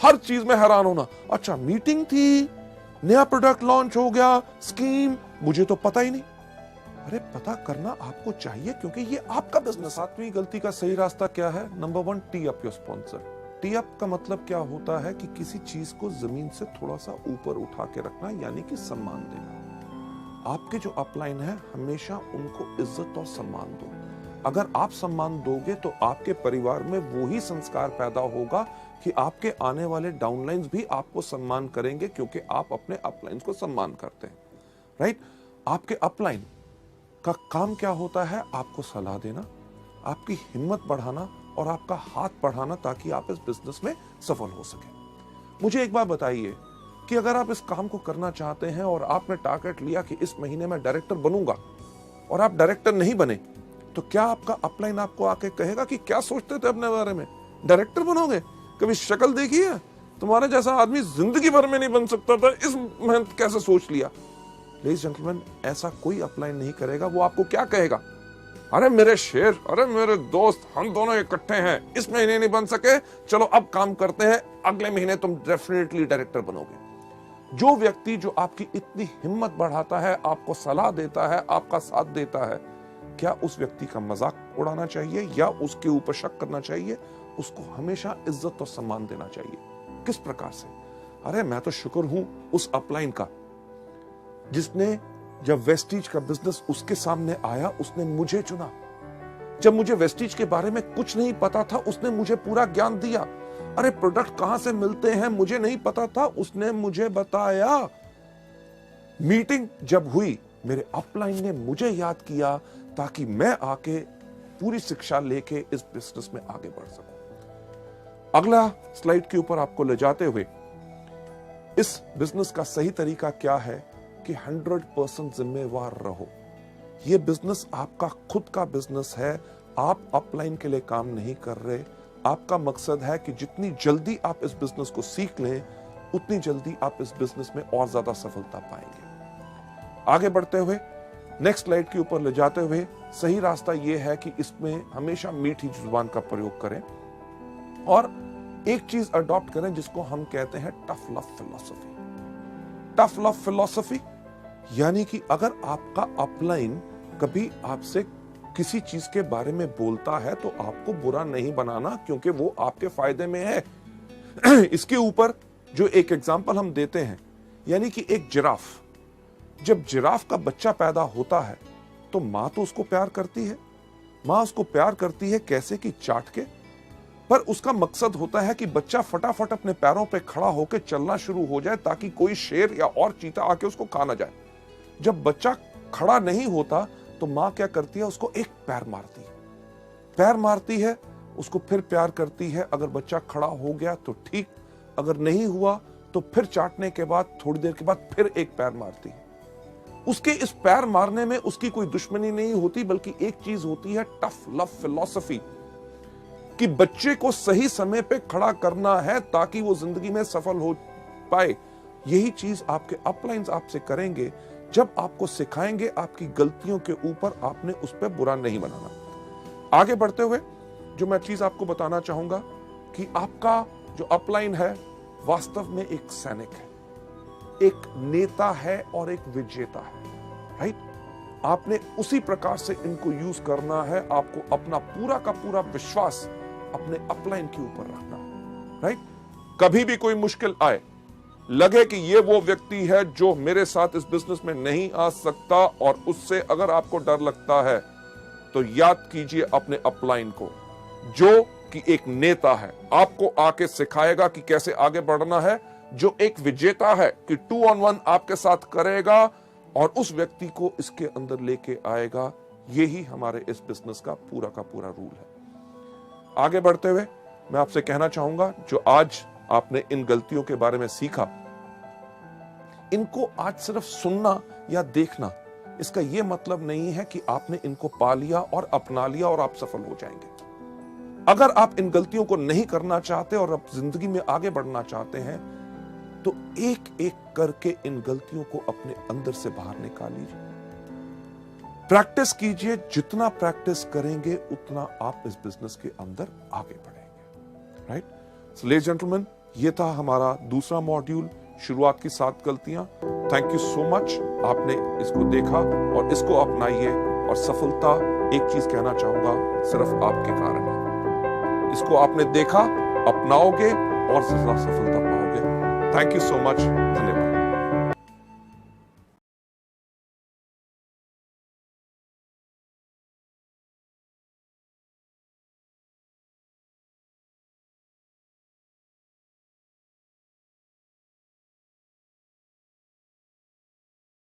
हर चीज में हैरान होना। अच्छा मीटिंग थी, नया प्रोडक्ट लॉन्च हो गया, स्कीम, मुझे तो पता ही नहीं। अरे पता करना आपको चाहिए, क्योंकि ये आपका बिजनेस। 7वीं गलती का सही रास्ता क्या है? Number 1, T up your sponsor. T up का मतलब क्या होता है कि किसी चीज को जमीन से थोड़ा सा ऊपर उठा के रखना, यानी कि सम्मान देना। आपके जो अपलाइन है, हमेशा उनको इज्जत और सम्मान दो। अगर आप सम्मान दोगे तो आपके परिवार में वो ही संस्कार पैदा होगा कि आपके आने वाले डाउनलाइंस भी आपको सम्मान करेंगे, क्योंकि आप अपने अपलाइन को सम्मान करते हैं। राइट? आपके अपलाइन का काम क्या होता है? आपको सलाह देना, आपकी हिम्मत बढ़ाना और आपका हाथ बढ़ाना, ताकि आप इस बिजनेस में सफल हो सके। मुझे एक बात बताइए कि अगर आप इस काम को करना चाहते हैं और आपने टारगेट लिया कि इस महीने में डायरेक्टर बनूंगा, और आप डायरेक्टर नहीं बने, तो क्या आपका अपलाइन आपको आके कहेगा कि क्या सोचते थे अपने बारे में, डायरेक्टर बनोगे? कभी शक्ल देखी है? तुम्हारे जैसा आदमी जिंदगी भर में नहीं बन सकता था, इस मेहनत कैसे सोच लिया? लेडीज जेंटलमैन, ऐसा कोई अपलाइन नहीं करेगा। वो आपको क्या कहेगा? अरे मेरे शेर, अरे मेरे दोस्त, हम दोनों इकट्ठे हैं, इस महीने नहीं बन सके, चलो अब काम करते हैं, अगले महीने तुम डेफिनेटली डायरेक्टर बनोगे। जो व्यक्ति जो आपकी इतनी हिम्मत बढ़ाता है, आपको सलाह देता है, आपका साथ देता है, क्या उस व्यक्ति का मजाक उड़ाना चाहिए या उसके ऊपर शक करना चाहिए? उसको हमेशा इज्जत और सम्मान देना चाहिए। किस प्रकार से? अरे मैं तो शुक्र हूं उस अपलाइन का, जिसने जब वेस्टीज का बिजनेस उसके सामने आया, उसने मुझे चुना। जब मुझे वेस्टीज के बारे में कुछ नहीं पता था, उसने मुझे पूरा ज्ञान दिया। अरे प्रोडक्ट कहां से मिलते हैं मुझे नहीं पता था, उसने मुझे बताया। मीटिंग जब हुई, मेरे अपलाइन ने मुझे याद किया, ताकि मैं आके पूरी शिक्षा लेके इस बिजनेस में आगे बढ़ सको। अगला स्लाइड के ऊपर आपको ले जाते हुए इस बिजनेस का सही तरीका क्या है कि 100% जिम्मेवार रहो। यह बिजनेस आपका खुद का बिजनेस है, आप अपलाइन के लिए काम नहीं कर रहे। आपका मकसद है कि जितनी जल्दी आप इस बिजनेस को सीख लें उतनी जल्दी आप इस बिजनेस में और ज्यादा सफलता पाएंगे। आगे बढ़ते हुए नेक्स्ट स्लाइड के ऊपर ले जाते हुए सही रास्ता यह है कि इसमें हमेशा मीठी जुबान का प्रयोग करें और एक चीज अडॉप्ट करें जिसको हम कहते हैं tough love philosophy. Tough love philosophy यानी कि अगर आपका अपलाइन कभी आपसे किसी चीज के बारे में बोलता है तो आपको बुरा नहीं बनाना, क्योंकि वो आपके फायदे में है। इसके ऊपर जो एक एग्जांपल हम देते हैं, यानी कि एक जिराफ, जब जिराफ का बच्चा पैदा होता है तो मां तो उसको प्यार करती है। मां उसको प्यार करती है कैसे कि चाट के, पर उसका मकसद होता है कि बच्चा फटाफट अपने पैरों पे खड़ा होकर चलना शुरू हो जाए ताकि कोई शेर या और चीता आके उसको खा ना जाए। जब बच्चा खड़ा नहीं होता तो मां क्या करती है, उसको एक पैर मारती है। पैर मारती है, उसको फिर प्यार करती है। अगर बच्चा खड़ा हो गया तो ठीक, अगर नहीं हुआ तो फिर चाटने के बाद थोड़ी देर के बाद फिर एक पैर मारती है। उसके इस पैर मारने में उसकी कोई दुश्मनी नहीं होती, बल्कि एक चीज होती है टफ लव फिलॉसफी, कि बच्चे को सही समय पे खड़ा करना है ताकि वो जिंदगी में सफल हो पाए। यही चीज आपके अपलाइंस आपसे करेंगे जब आपको सिखाएंगे आपकी गलतियों के ऊपर आपने उस पर बुरा नहीं बनाना। आगे बढ़ते हुए जो मैं चीज आपको बताना चाहूंगा कि आपका जो अपलाइन है वास्तव में एक सैनिक है, एक नेता है और एक विजेता है। राइट, आपने उसी प्रकार से इनको यूज करना है। आपको अपना पूरा का पूरा विश्वास अपने अपलाइन के ऊपर रखना है। राइट, कभी भी कोई मुश्किल आए, लगे कि ये वो व्यक्ति है जो मेरे साथ इस बिजनेस में नहीं आ सकता, और उससे अगर आपको डर लगता है तो याद कीजिए अपने अपलाइन को, जो कि एक नेता है, आपको आके सिखाएगा कि कैसे आगे बढ़ना है, जो एक विजेता है कि 2 on 1 आपके साथ करेगा और उस व्यक्ति को इसके अंदर लेके आएगा। यही हमारे इस बिजनेस का पूरा रूल है। आगे बढ़ते हुए मैं आपसे कहना चाहूंगा, जो आज आपने इन गलतियों के बारे में सीखा, इनको आज सिर्फ सुनना या देखना, इसका यह मतलब नहीं है कि आपने इनको पा लिया और अपना लिया और आप सफल हो जाएंगे। अगर आप इन गलतियों को नहीं करना चाहते और आप जिंदगी में आगे बढ़ना चाहते हैं तो एक एक करके इन गलतियों को अपने अंदर से बाहर निकालिए, प्रैक्टिस कीजिए। जितना प्रैक्टिस करेंगे उतना आप इस बिजनेस के अंदर आगे बढ़ेंगे। राइट, सो लेडीज जेंटलमैन, ये था हमारा दूसरा मॉड्यूल, शुरुआत की 7 गलतियां। थैंक यू सो मच, आपने इसको देखा और इसको अपनाइए, और सफलता, एक चीज कहना चाहूंगा, सिर्फ आपके कारण है। इसको आपने देखा, अपनाओगे और ज्यादा सफलता पाओगे। थैंक यू सो मच, धन्यवाद।